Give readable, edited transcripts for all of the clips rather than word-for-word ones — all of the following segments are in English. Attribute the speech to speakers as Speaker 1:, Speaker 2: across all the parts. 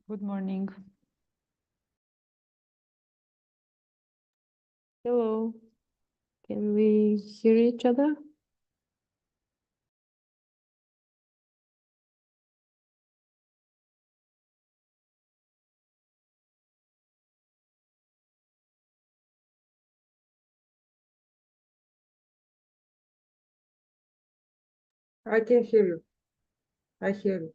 Speaker 1: Good morning.
Speaker 2: Hello, can we hear each other?
Speaker 3: I can hear you. I hear you.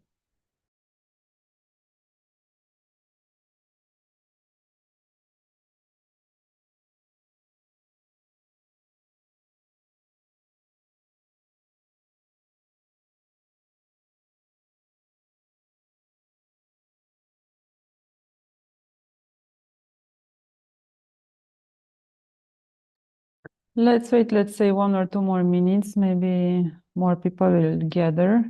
Speaker 1: Let's wait, let's say 1 or 2 more minutes, maybe more people will gather.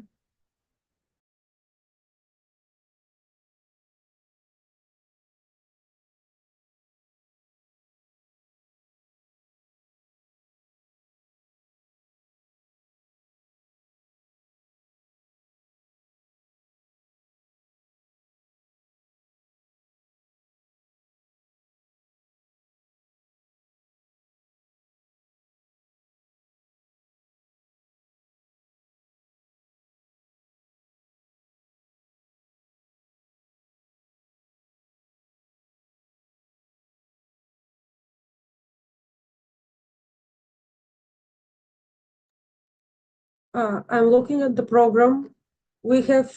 Speaker 3: I'm looking at the program. We have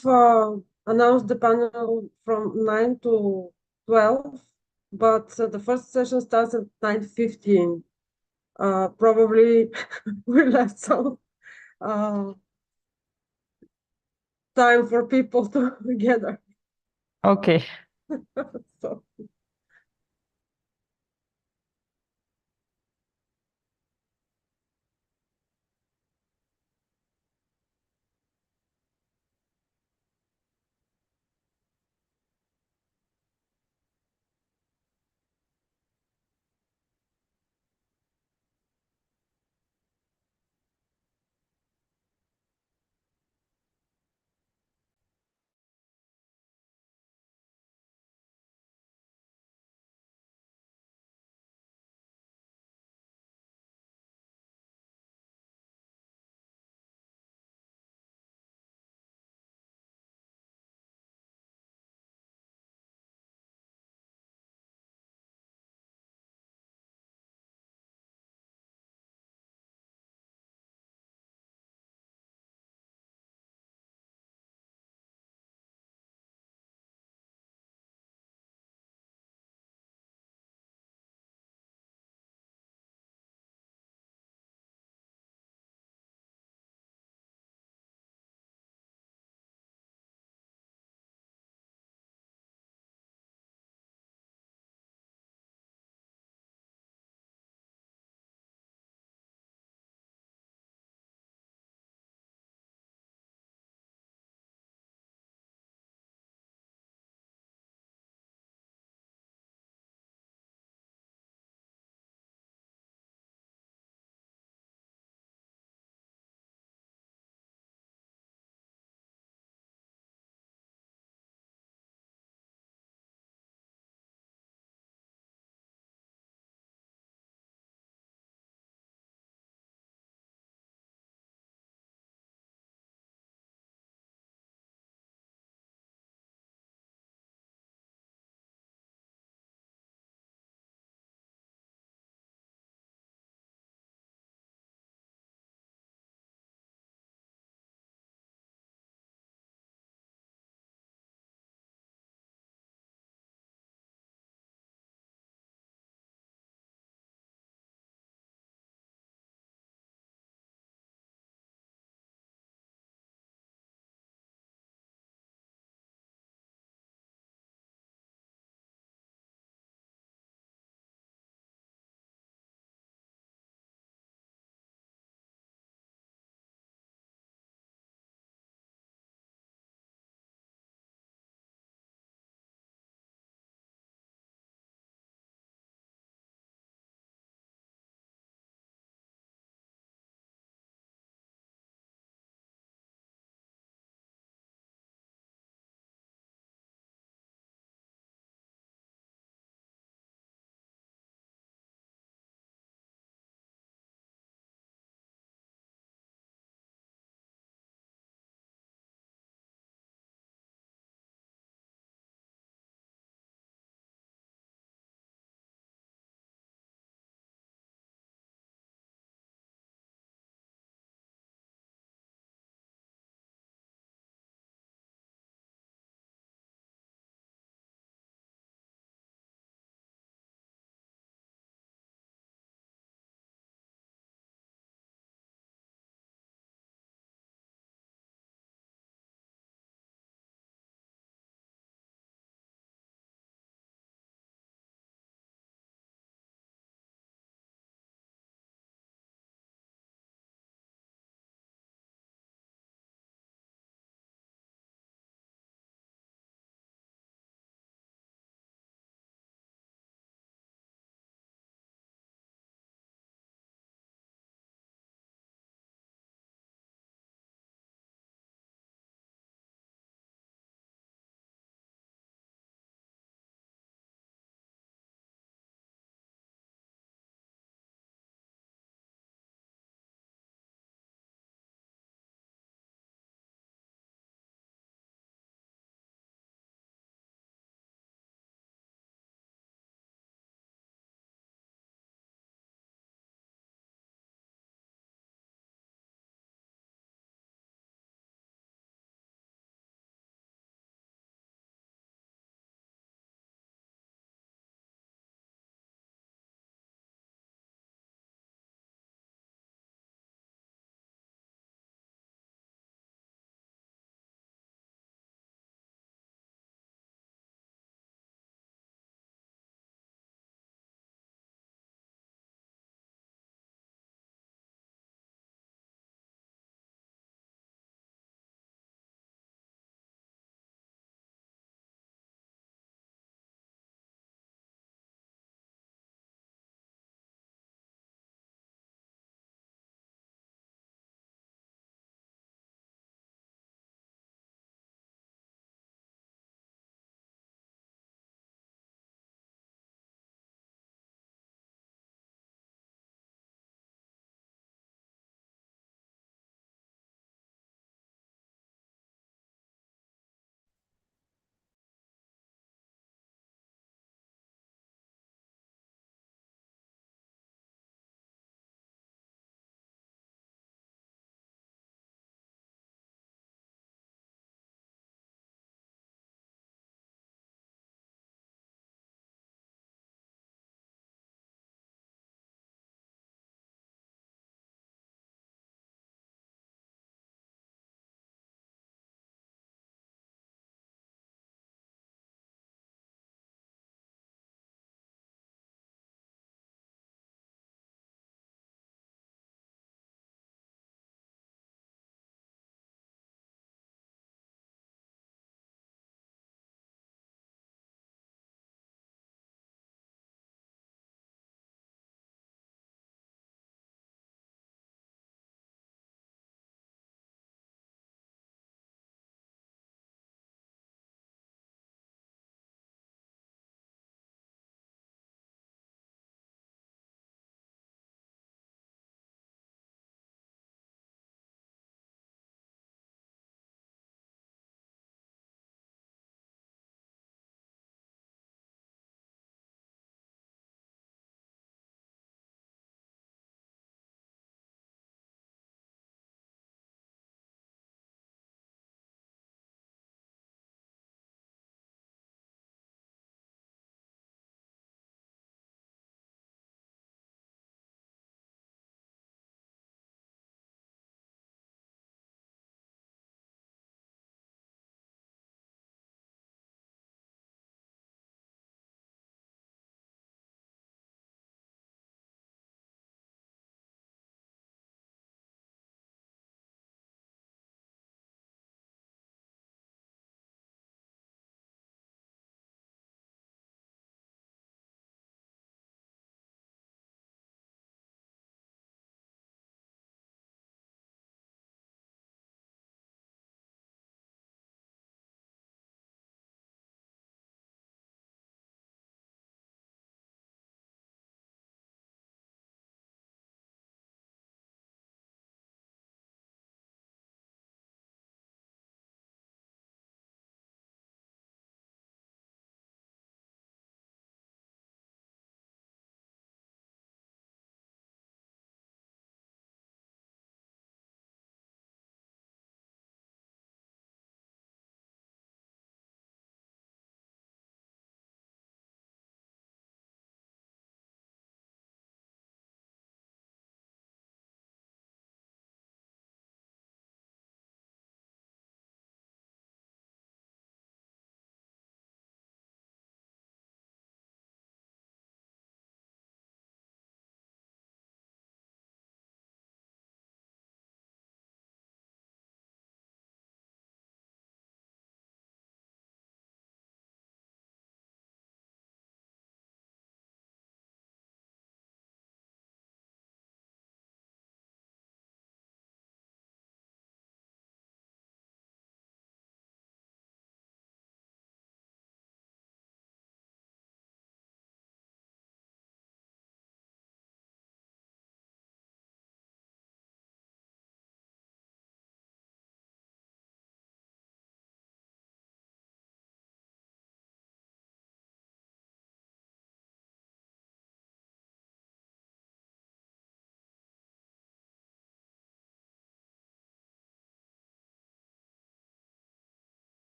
Speaker 3: announced the panel from 9 to 12, but the first session starts at 9:15. Probably we left some time for people to gather.
Speaker 1: Okay.
Speaker 3: So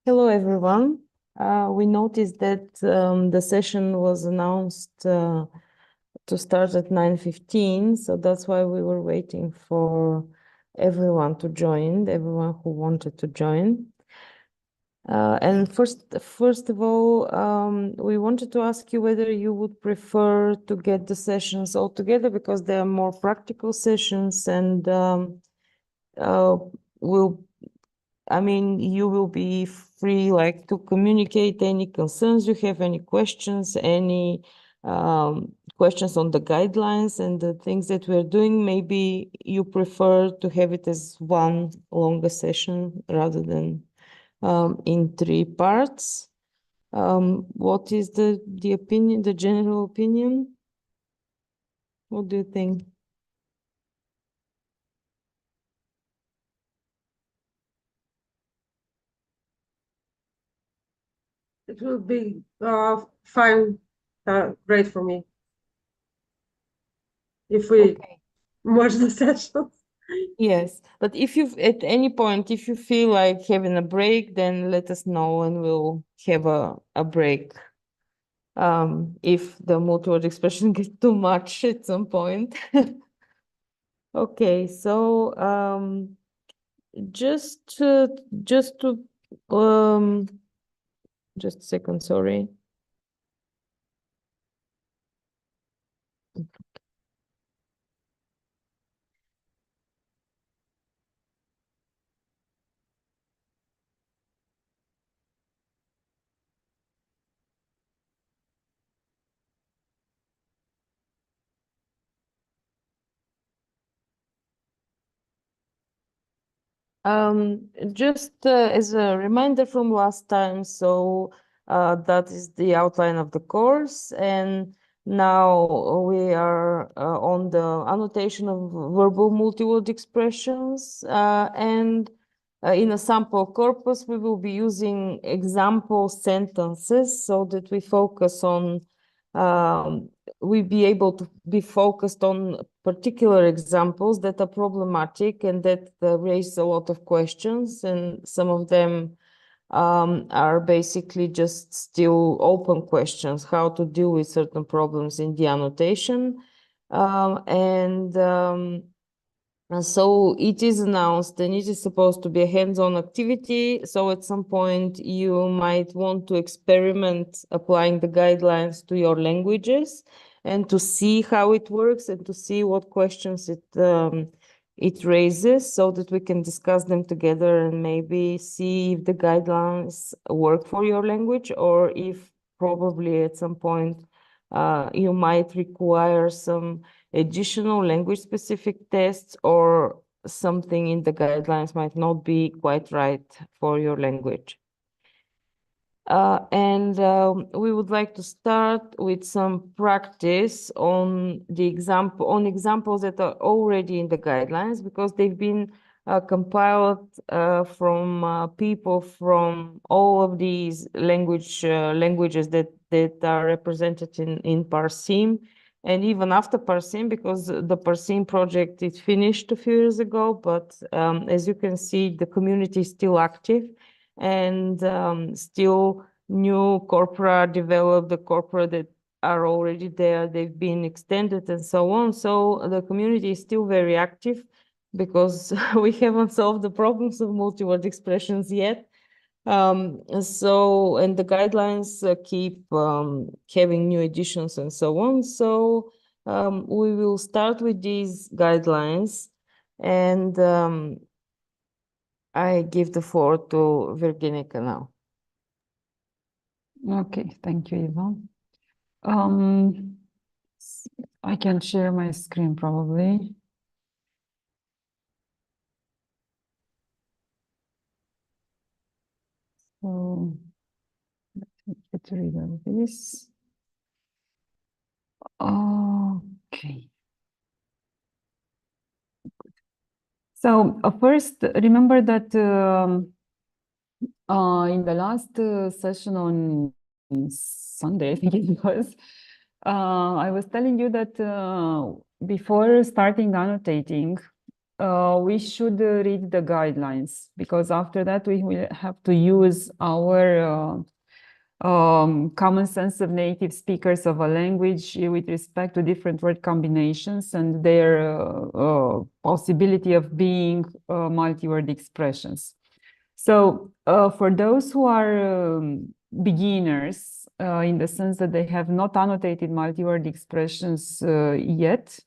Speaker 2: Hello, everyone. We noticed that the session was announced to start at 9:15, so that's why we were waiting for everyone to join, everyone who wanted to join. And first of all, we wanted to ask you whether you would prefer to get the sessions all together because they are more practical sessions and you will be free like to communicate any concerns you have, any questions, any questions on the guidelines and the things that we're doing. Maybe you prefer to have it as one longer session rather than in 3 parts. What is the opinion, the general opinion? What do you think?
Speaker 3: It will be fine, great for me if we merge the sessions.
Speaker 2: Yes, but if you at any point, if you feel like having a break, then let us know and we'll have a break. If the multi-word expression gets too much at some point. Okay, so just to just a second, sorry. Just as a reminder from last time, so that is the outline of the course, and now we are on the annotation of verbal multi-word expressions, and in a sample corpus, we will be using example sentences so that we focus on we be able to be focused on particular examples that are problematic and that raise a lot of questions, and some of them are basically just still open questions, how to deal with certain problems in the annotation. And so it is announced and it is supposed to be a hands-on activity. So at some point you might want to experiment applying the guidelines to your languages and to see how it works and to see what questions it raises so that we can discuss them together and maybe see if the guidelines work for your language or if probably at some point you might require some additional language-specific tests or something in the guidelines might not be quite right for your language. We would like to start with some practice on examples that are already in the guidelines because they've been compiled from people from all of these languages that are represented in Parsim, and even after Parsim, because the Parsim project is finished a few years ago, but as you can see, the community is still active and still new corpora developed, the corpora that are already there, they've been extended and so on. So the community is still very active because we haven't solved the problems of multi-word expressions yet. And the guidelines keep having new editions and so on. So we will start with these guidelines, and I give the floor to Verginica now.
Speaker 1: Okay, thank you, Eva. I can share my screen probably. So let me get rid of this. Okay. So first, remember that in the last session on Sunday, I think it was, I was telling you that before starting annotating, we should read the guidelines, because after that we will have to use our common sense of native speakers of a language with respect to different word combinations and their possibility of being multi-word expressions. So for those who are beginners, in the sense that they have not annotated multi-word expressions yet,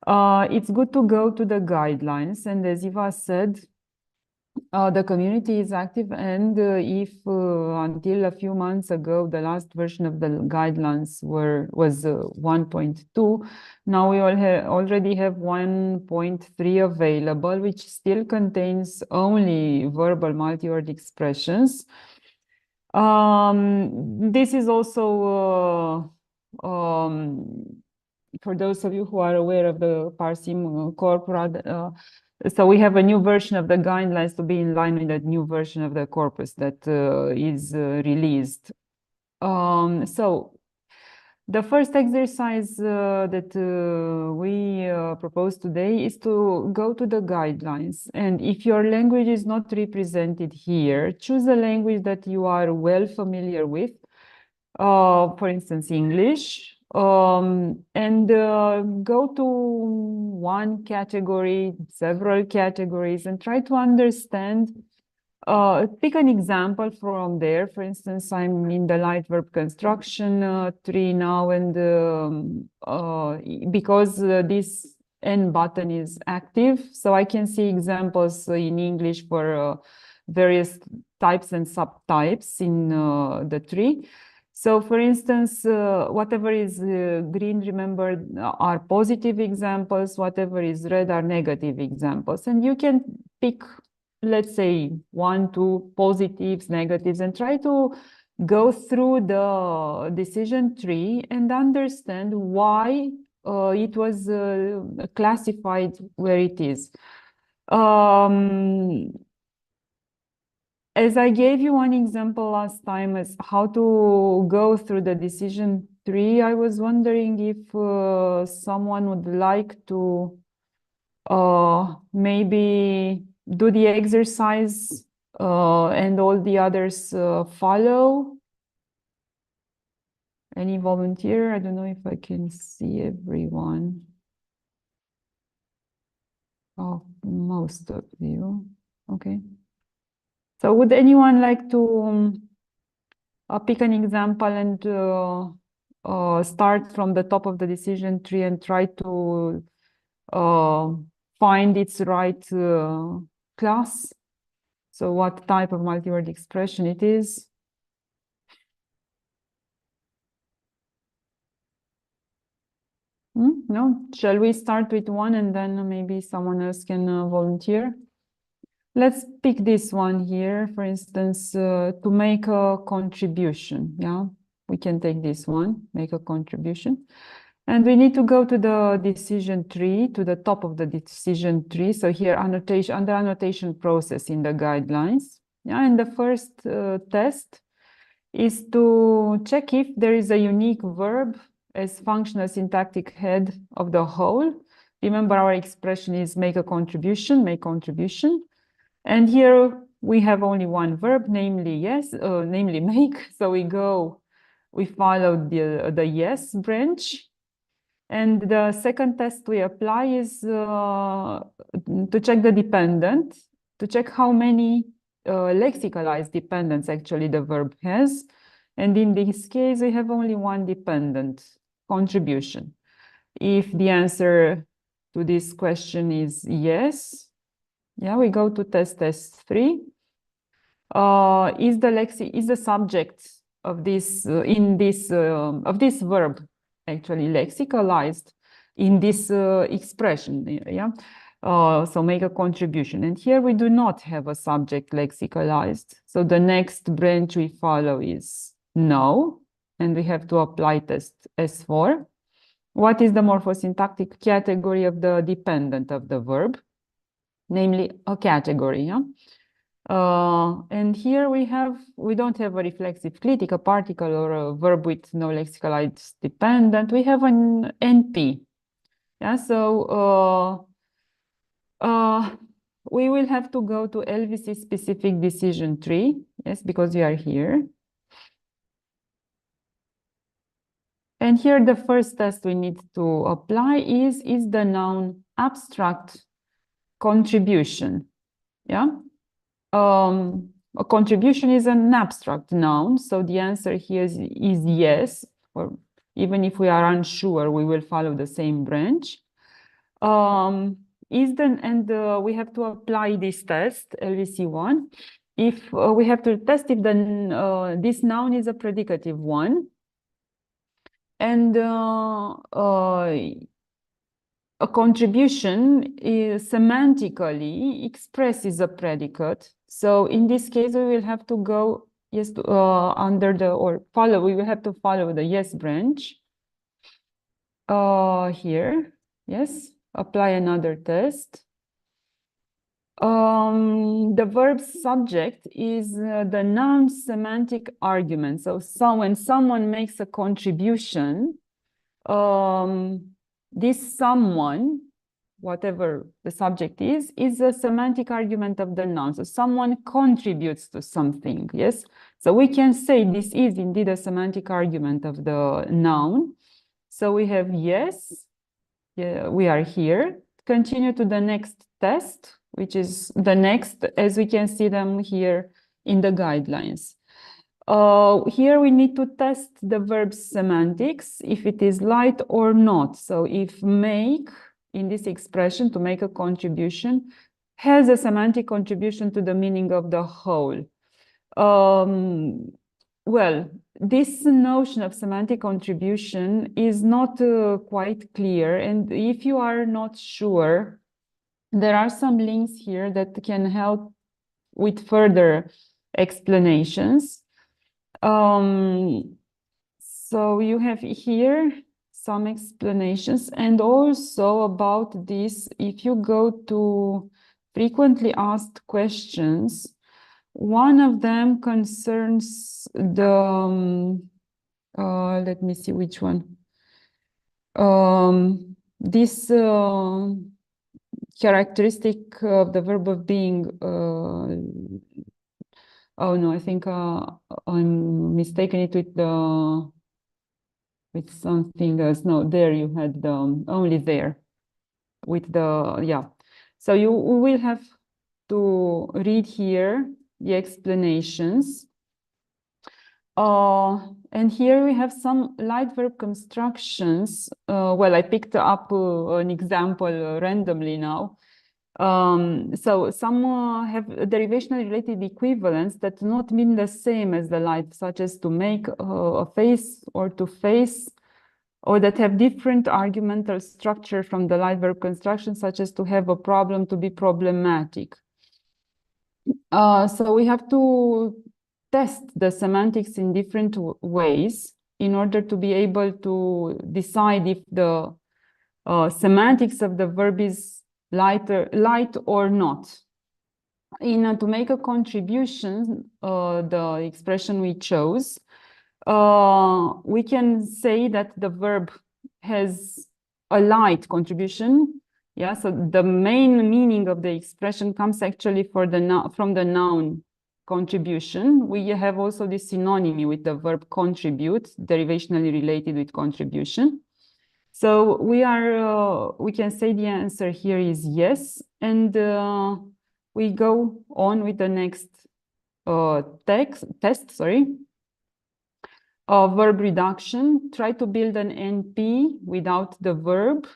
Speaker 1: it's good to go to the guidelines. And as Eva said, the community is active, and if until a few months ago the last version of the guidelines was 1.2, now we already have 1.3 available, which still contains only verbal multi-word expressions. This is also for those of you who are aware of the Parsim corpora, so we have a new version of the guidelines to be in line with that new version of the corpus that is released. So the first exercise that we propose today is to go to the guidelines. And if your language is not represented here, choose a language that you are well familiar with. For instance, English. And go to one category, several categories, and try to understand. Pick an example from there. For instance, I'm in the light verb construction tree now, and because this N button is active, so I can see examples in English for various types and subtypes in the tree. So, for instance, whatever is green, remember, are positive examples. Whatever is red are negative examples. And you can pick, let's say, 1, 2 positives, negatives, and try to go through the decision tree and understand why it was classified where it is. As I gave you one example last time as how to go through the decision tree, I was wondering if someone would like to maybe do the exercise and all the others follow. Any volunteer? I don't know if I can see everyone. Oh, most of you. Okay. So would anyone like to pick an example and start from the top of the decision tree and try to find its right class? So what type of multi-word expression it is? No? Shall we start with one and then maybe someone else can volunteer? Let's pick this one here, for instance, to make a contribution. Yeah, we can take this one, make a contribution. And we need to go to the decision tree, to the top of the decision tree. So here, annotation, under annotation process in the guidelines. Yeah, and the first test is to check if there is a unique verb as functional syntactic head of the whole. Remember, our expression is make a contribution, make contribution. And here we have only one verb, namely yes, namely make. So we follow the yes branch. And the second test we apply is to check the dependent, to check how many lexicalized dependents actually the verb has. And in this case, we have only one dependent, contribution. If the answer to this question is yes, yeah, we go to test 3. Is the subject of this of this verb actually lexicalized in this expression? Yeah. So make a contribution. And here we do not have a subject lexicalized. So the next branch we follow is no, and we have to apply test S4. What is the morphosyntactic category of the dependent of the verb? Namely a category, yeah? And here we don't have a reflexive clitic, a particle, or a verb with no lexicalized dependent. We have an NP. Yeah, so We will have to go to LVC specific decision tree, yes, because we are here. And here the first test we need to apply is the noun abstract contribution, yeah? A contribution is an abstract noun, so the answer here is yes, or even if we are unsure, we will follow the same branch. We have to apply this test, LVC1, if we have to test if this noun is a predicative one. And a contribution is semantically expresses a predicate. So in this case, we will have to go yes under the or follow. We will have to follow the yes branch. Here, yes, apply another test. The verb subject is the noun semantic argument. So when someone makes a contribution, this someone, whatever the subject is a semantic argument of the noun. So someone contributes to something, yes? So we can say this is indeed a semantic argument of the noun. So we have yes, yeah, we are here. Continue to the next test, which is the next, as we can see them here in the guidelines. Here we need to test the verb semantics, if it is light or not. So if make, in this expression, to make a contribution, has a semantic contribution to the meaning of the whole. Well, this notion of semantic contribution is not quite clear. And if you are not sure, there are some links here that can help with further explanations. So you have here some explanations, and also about this, if you go to frequently asked questions, one of them concerns the, let me see which one. This characteristic of the verb of being, oh no, I think I'm mistaken it with something else. No, there you had the only there with the, yeah. So you will have to read here the explanations. And here we have some light verb constructions. Well, I picked up an example randomly now. So some have derivationally related equivalents that do not mean the same as the light, such as to make a face or to face, or that have different argumental structure from the light verb construction, such as to have a problem, to be problematic. So we have to test the semantics in different ways in order to be able to decide if the semantics of the verb is light or not. To make a contribution, the expression we chose, we can say that the verb has a light contribution. Yeah, so the main meaning of the expression comes actually from the noun contribution. We have also this synonymy with the verb contribute, derivationally related with contribution. So we can say the answer here is yes, and we go on with the next test. Verb reduction. Try to build an NP without the verb,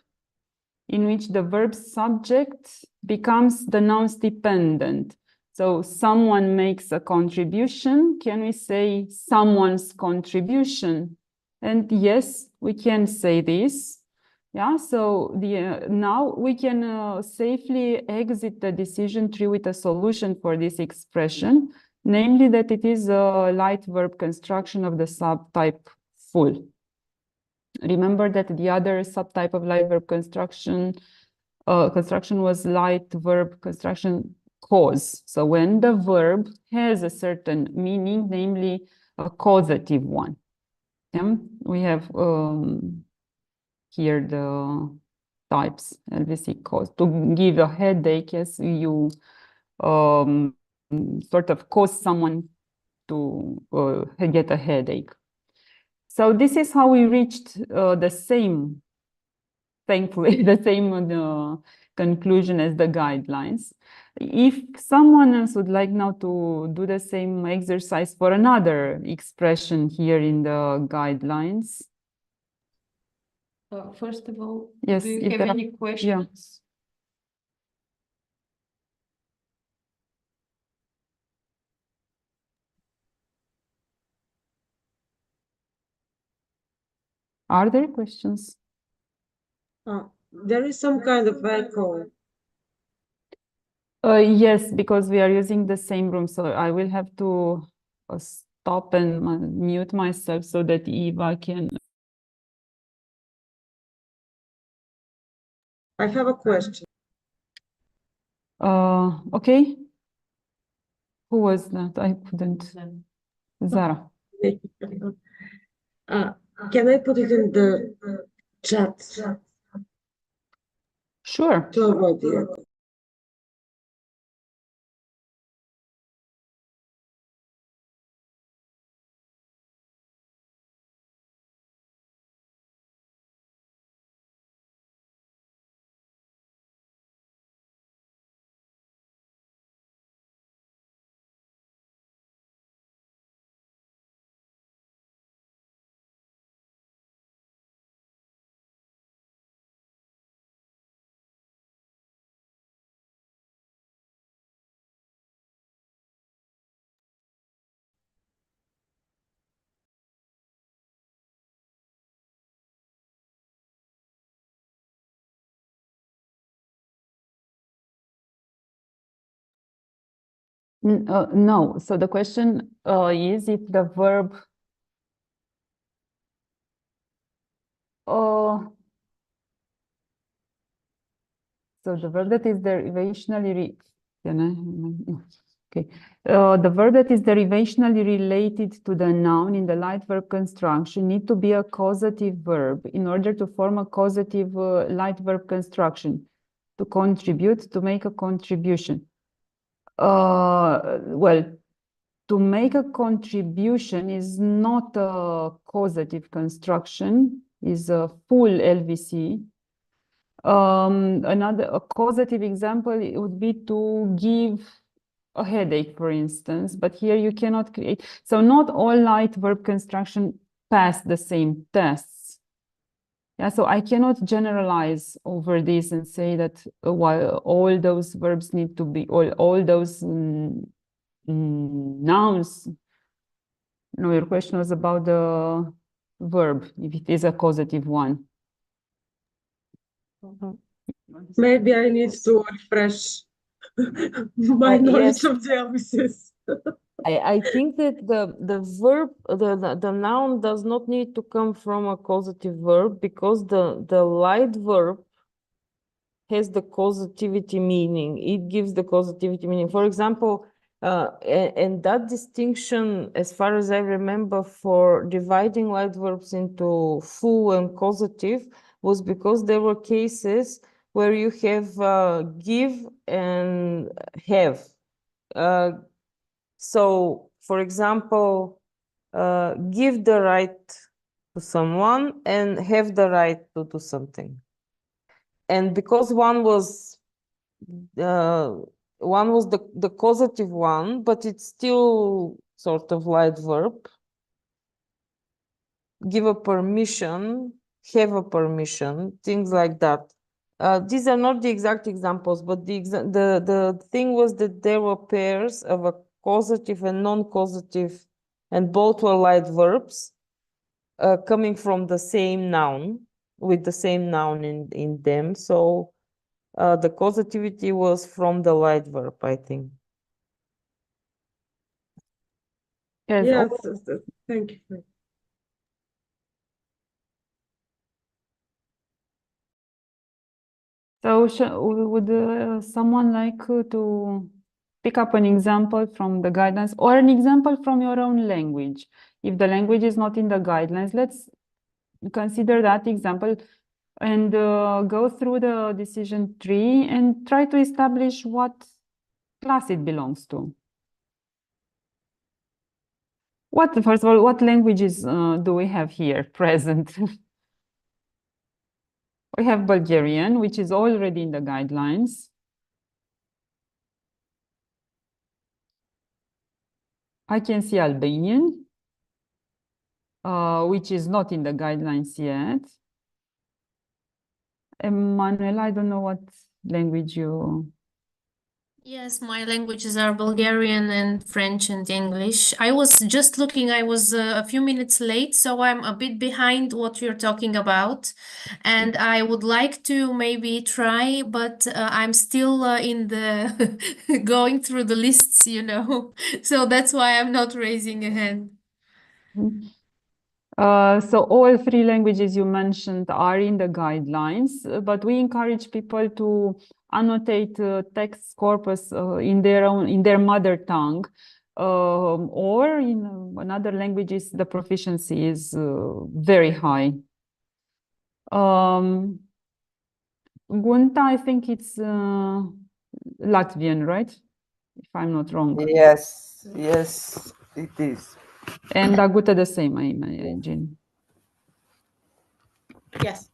Speaker 1: in which the verb subject becomes the nouns dependent. So someone makes a contribution. Can we say someone's contribution? And yes, we can say this. Yeah, so now we can safely exit the decision tree with a solution for this expression, namely that it is a light verb construction of the subtype full. Remember that the other subtype of light verb construction was light verb construction cause. So when the verb has a certain meaning, namely a causative one. Yeah? We have here types, LVC cause. To give a headache, yes, you sort of cause someone to get a headache. So this is how we reached the same, thankfully, the same conclusion as the guidelines. If someone else would like now to do the same exercise for another expression here in the guidelines.
Speaker 2: First of all,
Speaker 1: Yes,
Speaker 2: do you
Speaker 1: if
Speaker 2: have
Speaker 1: there are-
Speaker 2: any questions?
Speaker 1: Are there questions?
Speaker 3: There is some kind of echo.
Speaker 1: Yes, because we are using the same room, so I will have to stop and mute myself so that Eva can.
Speaker 3: I have a question.
Speaker 1: Okay. Who was that? I couldn't. Zara.
Speaker 3: Can I put it in the chat
Speaker 1: Sure.
Speaker 3: to avoid the echo?
Speaker 1: No. So the question is if the verb so the verb that is derivationally okay. The verb that is derivationally related to the noun in the light verb construction need to be a causative verb in order to form a causative light verb construction, to contribute, to make a contribution. Well, to make a contribution is not a causative construction, is a full LVC. A causative example would be to give a headache, for instance, but here you cannot create. So not all light verb construction pass the same tests. Yeah, so I cannot generalize over this and say that while all those verbs need to be, all those nouns. No, your question was about the verb, if it is a causative one.
Speaker 3: Maybe I need to refresh my knowledge
Speaker 2: Yes.
Speaker 3: of the LVCs.
Speaker 2: I think that the verb, the noun does not need to come from a causative verb because the light verb has the causativity meaning. It gives the causativity meaning. For example, and that distinction, as far as I remember, for dividing light verbs into full and causative was because there were cases where you have give and have. So, for example, give the right to someone and have the right to do something. And because one was the causative one, but it's still sort of light verb. Give a permission, have a permission, things like that. These are not the exact examples, but the thing was that there were pairs of a causative and non-causative, and both were light verbs coming from the same noun, with the same noun in them. So the causativity was from the light verb, I think.
Speaker 1: Yes.
Speaker 3: Thank you.
Speaker 1: So would someone like to pick up an example from the guidelines or an example from your own language? If the language is not in the guidelines, let's consider that example. and go through the decision tree and try to establish what class it belongs to. First of all, what languages do we have here present? We have Bulgarian, which is already in the guidelines. I can see Albanian, which is not in the guidelines yet. Emmanuel, I don't know what language you...
Speaker 4: Yes, my languages are Bulgarian and French and English. I was just looking, I was a few minutes late, so I'm a bit behind what you're talking about. And I would like to maybe try, but I'm still in the going through the lists, you know. So that's why I'm not raising a hand.
Speaker 1: So all three languages you mentioned are in the guidelines, but we encourage people to annotate text corpus in their mother tongue, or in another languages the proficiency is very high. Gunta, I think it's Latvian, right? If I'm not wrong.
Speaker 5: Yes, yes, it is.
Speaker 1: And Aguta the same, I imagine.
Speaker 4: Yes.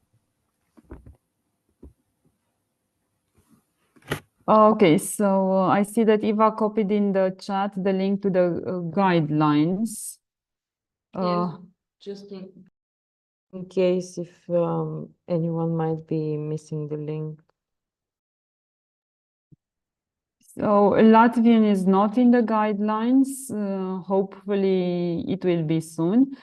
Speaker 1: Okay, so I see that Eva copied in the chat the link to the guidelines.
Speaker 2: Just in case if anyone might be missing the link.
Speaker 1: So Latvian is not in the guidelines. Hopefully it will be soon.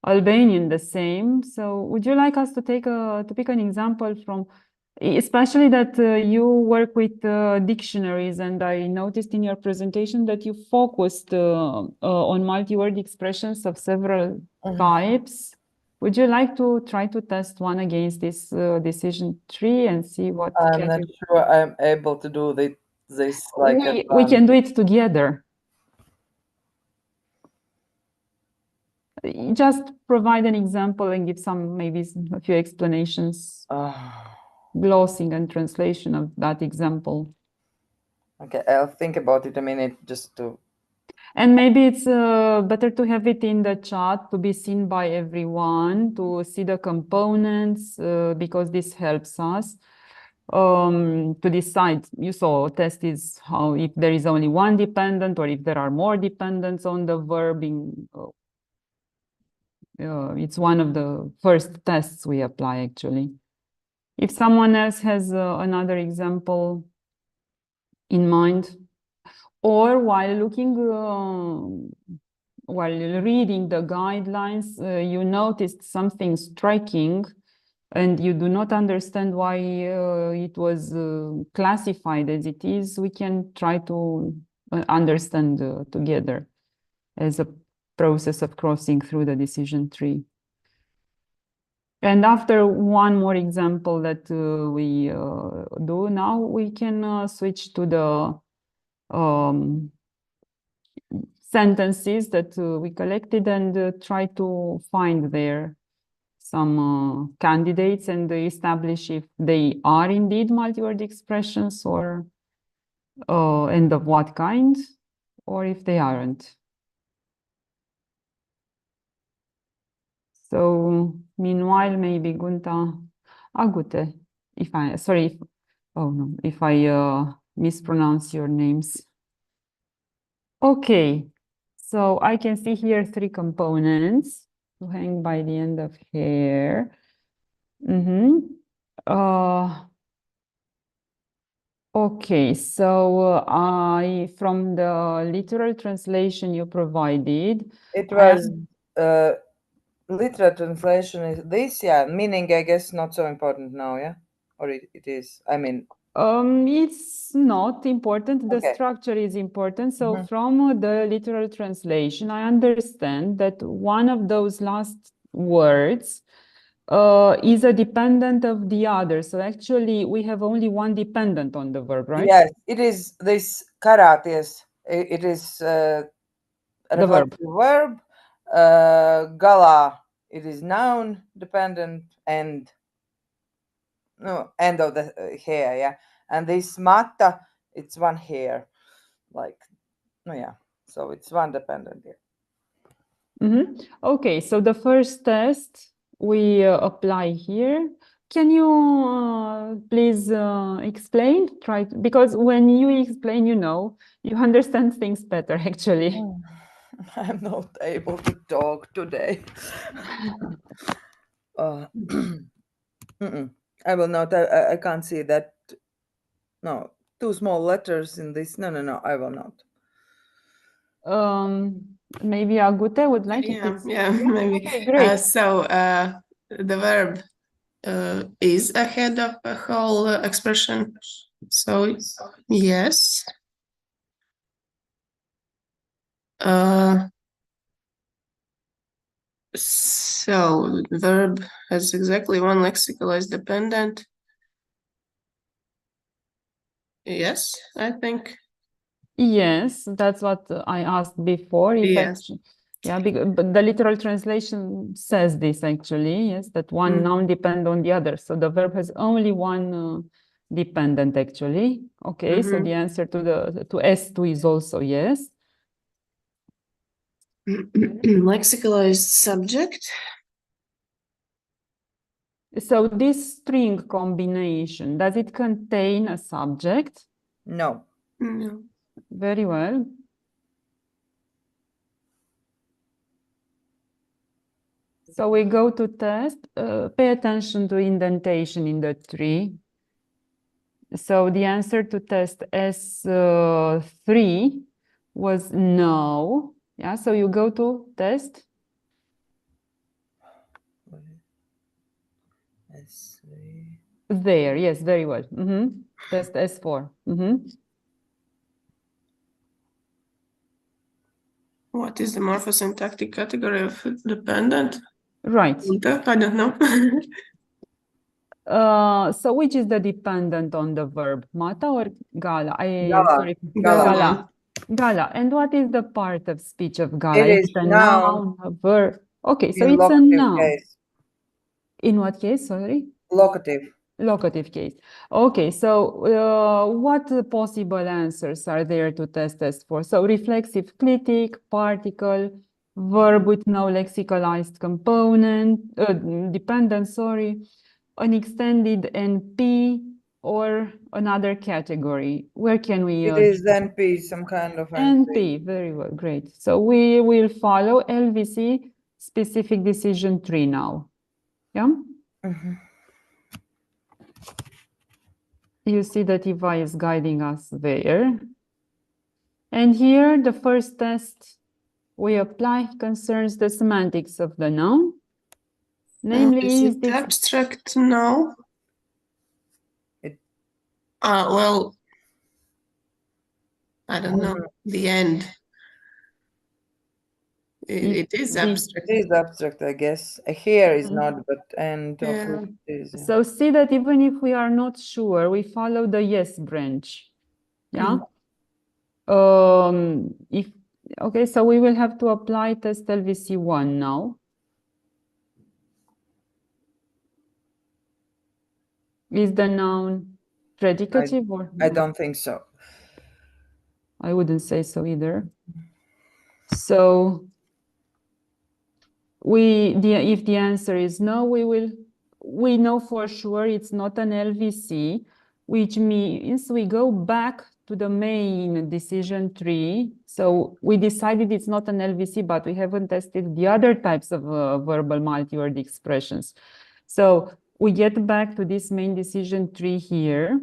Speaker 1: Albanian the same. So would you like us to pick an example from, especially that you work with dictionaries, and I noticed in your presentation that you focused on multi-word expressions of several types. Would you like to try to test one against this decision tree and see what?
Speaker 5: I'm not sure I'm able to do this like
Speaker 1: we can do it together. Just provide an example and give maybe a few explanations, glossing and translation of that example.
Speaker 5: Okay, I'll think about it a minute just to...
Speaker 1: And maybe it's better to have it in the chat to be seen by everyone, to see the components, because this helps us to decide. You saw test is how if there is only one dependent or if there are more dependents on the verb. It's one of the first tests we apply, actually. If someone else has another example in mind, or while reading the guidelines, you noticed something striking and you do not understand why it was classified as it is, we can try to understand together as a process of crossing through the decision tree. And after one more example that we do now, we can switch to the sentences that we collected and try to find there some candidates and establish if they are indeed multi-word expressions or and of what kind, or if they aren't. So meanwhile, maybe Gunta Agute, if I mispronounce your names. Okay, so I can see here 3 components to hang by the end of hair. Okay, so from the literal translation you provided,
Speaker 5: it was literal translation is this, yeah, meaning I guess not so important now, yeah, or it is, I mean,
Speaker 1: it's not important. The
Speaker 5: okay.
Speaker 1: structure is important. So from the literal translation, I understand that one of those last words is a dependent of the other. So actually, we have only one dependent on the verb, right?
Speaker 5: Yes, it is this karaties. It is reflective verb. Gala, it is noun dependent, and no, end of the hair, yeah. And this matta, it's one hair, like, no, yeah. So it's one dependent here.
Speaker 1: Okay, so the first test we apply here. Can you please explain? Because when you explain, you understand things better, actually.
Speaker 5: I'm not able to talk today. I will not. I can't see that. No, two small letters in this. No, I will not.
Speaker 1: Maybe Agute would like it.
Speaker 6: Yeah, maybe.
Speaker 1: Okay, great.
Speaker 6: So the verb is ahead of a whole expression. So yes. So the verb has exactly one lexicalized dependent. Yes, I think.
Speaker 1: Yes, that's what I asked before.
Speaker 6: Yes.
Speaker 1: Yeah, but the literal translation says this actually, yes, that one noun depends on the other. So the verb has only one dependent actually. Okay, so the answer to S2 is also yes.
Speaker 6: Lexicalized subject.
Speaker 1: So this string combination, does it contain a subject?
Speaker 5: No.
Speaker 6: No.
Speaker 1: Very well. So we go to test. Pay attention to indentation in the tree. So the answer to test S3 was no. Yeah, so you go to test.
Speaker 5: S3.
Speaker 1: There, yes, very well. Test S4.
Speaker 6: What is the morphosyntactic category of dependent?
Speaker 1: Right.
Speaker 6: I don't know.
Speaker 1: So which is the dependent on the verb? Mata or gala?
Speaker 5: Gala.
Speaker 1: Sorry.
Speaker 6: Gala.
Speaker 1: Gala. And what is the part of speech of gala?
Speaker 5: It
Speaker 1: Is
Speaker 5: is
Speaker 1: it a
Speaker 5: noun.
Speaker 1: a verb? Okay, so
Speaker 5: In
Speaker 1: it's a
Speaker 5: locative
Speaker 1: noun.
Speaker 5: case.
Speaker 1: In what case? Sorry?
Speaker 5: Locative.
Speaker 1: Locative case. Okay, so what possible answers are there to test for? So reflexive clitic, particle, verb with no lexicalized component, dependent, sorry, an extended NP, or another category. Where can we?
Speaker 5: It is NP, some kind of
Speaker 1: NP, very well, great. So we will follow LVC specific decision tree now. Yeah? You see that Eva is guiding us there. And here, the first test we apply concerns the semantics of the noun. Namely,
Speaker 6: is it abstract? No. Well, I don't know. The end. It is abstract.
Speaker 5: It is abstract, I guess. Here is not, but end of it is.
Speaker 1: So see that even if we are not sure, we follow the yes branch. Yeah. Okay, so we will have to apply test LVC1 now. Is the noun predicative or?
Speaker 5: I don't think so.
Speaker 1: I wouldn't say so either. So if the answer is no, we know for sure it's not an LVC, which means we go back to the main decision tree. So we decided it's not an LVC, but we haven't tested the other types of verbal multi-word expressions. So we get back to this main decision tree here.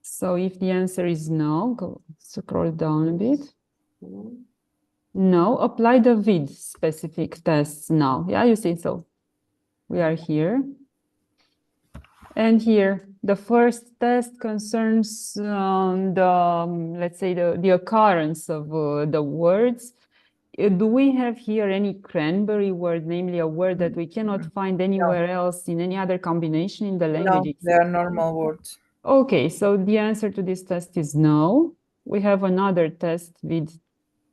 Speaker 1: So if the answer is no, go scroll down a bit. No, apply the with specific tests now. Yeah, you see, so we are here. And here, the first test concerns let's say, the occurrence of the words. Do we have here any cranberry word, namely a word that we cannot find anywhere else in any other combination in the language?
Speaker 5: No, they are normal words.
Speaker 1: Okay, so the answer to this test is no. We have another test with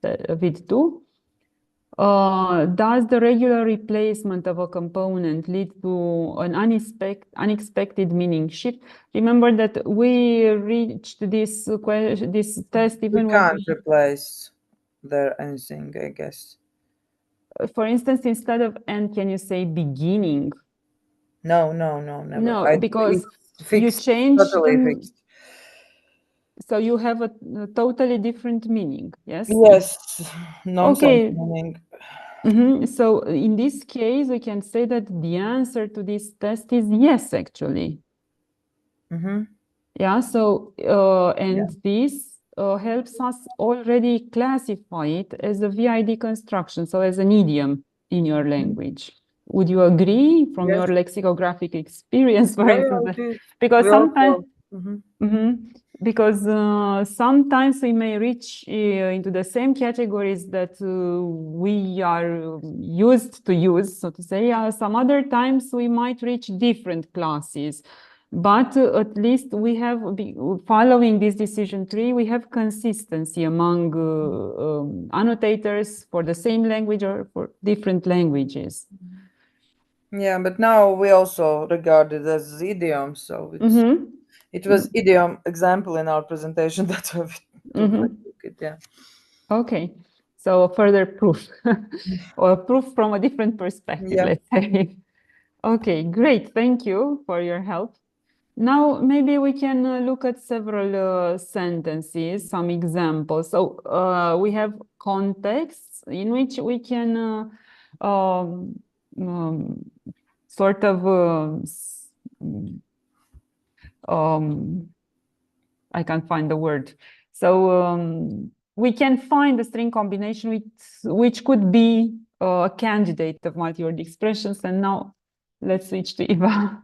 Speaker 1: 2. Does the regular replacement of a component lead to an unexpected meaning shift? Remember that we reached this this test even
Speaker 5: We
Speaker 1: when
Speaker 5: can't replace there anything, I guess.
Speaker 1: for instance, instead of end, can you say beginning?
Speaker 5: No, never.
Speaker 1: No, because
Speaker 5: it's
Speaker 1: you
Speaker 5: fixed,
Speaker 1: change
Speaker 5: totally
Speaker 1: them,
Speaker 5: fixed.
Speaker 1: so you have a totally different meaning, yes?
Speaker 5: Yes, nonsense
Speaker 1: Okay.
Speaker 5: meaning.
Speaker 1: So in this case, we can say that the answer to this test is yes, actually. Yeah, so, and this helps us already classify it as a VID construction, so as an idiom in your language. Would you agree from your lexicographic experience, for instance? Because
Speaker 5: We
Speaker 1: sometimes,
Speaker 5: also-
Speaker 1: because sometimes we may reach into the same categories that we are used to use, so to say. Some other times we might reach different classes. But at least we have, following this decision tree, we have consistency among annotators for the same language or for different languages.
Speaker 5: Yeah, but now we also regard it as idiom, so it was idiom example in our presentation. That's why we took it, yeah.
Speaker 1: Okay, so further proof, or proof from a different perspective, let's say. Okay, great, thank you for your help. Now, maybe we can look at several sentences, some examples. So we have contexts in which we can sort of, I can't find the word. So we can find a string combination which could be a candidate of multi-word expressions. And now let's switch to Eva.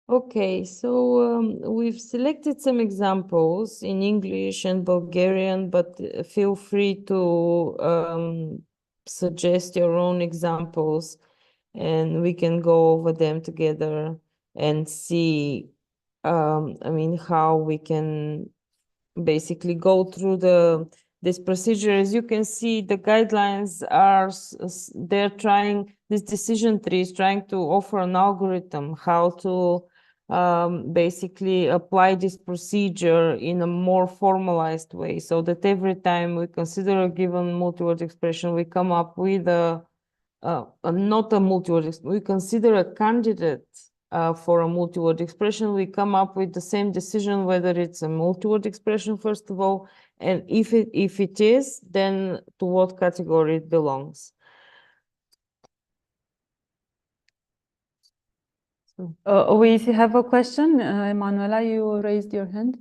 Speaker 2: Okay, so we've selected some examples in English and Bulgarian, but feel free to suggest your own examples and we can go over them together and see, I mean, how we can basically go through this procedure. As you can see, the guidelines are, they're trying, this decision tree is trying to offer an algorithm, how to basically apply this procedure in a more formalized way, so that every time we consider a given multi-word expression, we come up with not a multi-word, we consider a candidate for a multi-word expression, we come up with the same decision whether it's a multi-word expression first of all, and if it is, then to what category it belongs.
Speaker 1: We have a question. Emanuela, you raised your hand.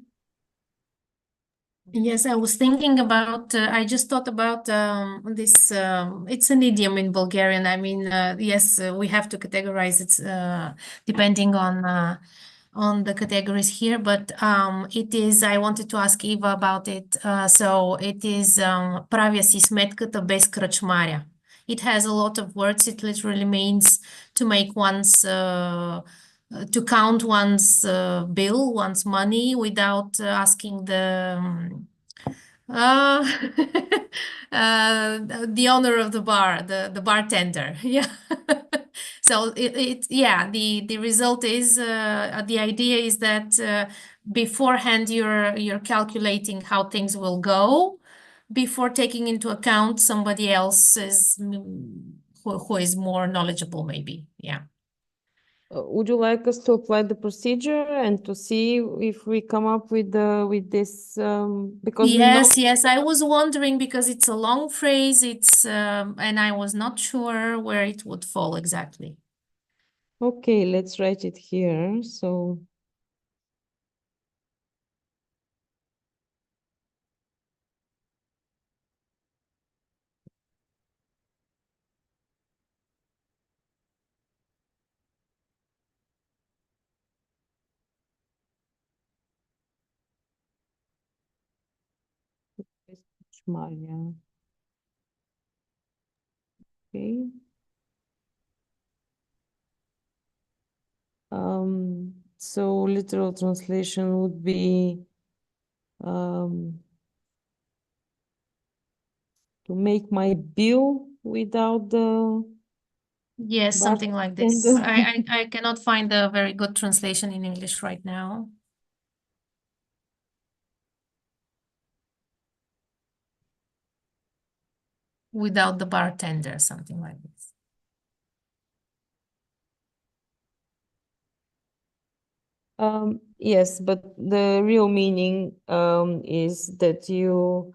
Speaker 4: Yes, I was thinking about, I just thought about this, it's an idiom in Bulgarian. I mean, yes, we have to categorize it depending on the categories here, but it is, I wanted to ask Eva about it. So it is правя си сметката без кръчмаря. It has a lot of words. It literally means to make one's to count one's bill, one's money without asking the owner of the bar, the bartender. Yeah. So yeah, the result is the idea is that beforehand you're calculating how things will go before taking into account somebody else's who is more knowledgeable, maybe. Yeah.
Speaker 2: Would you like us to apply the procedure and to see if we come up with this? Because
Speaker 4: yes, I was wondering because it's a long phrase. It's and I was not sure where it would fall exactly.
Speaker 2: Okay, let's write it here. So. Maria. Okay. So literal translation would be to make my bill without the
Speaker 4: Yes, something like this.
Speaker 2: bartender.
Speaker 4: I cannot find a very good translation in English right now. Without the bartender, something like this.
Speaker 2: Yes, but the real meaning is that you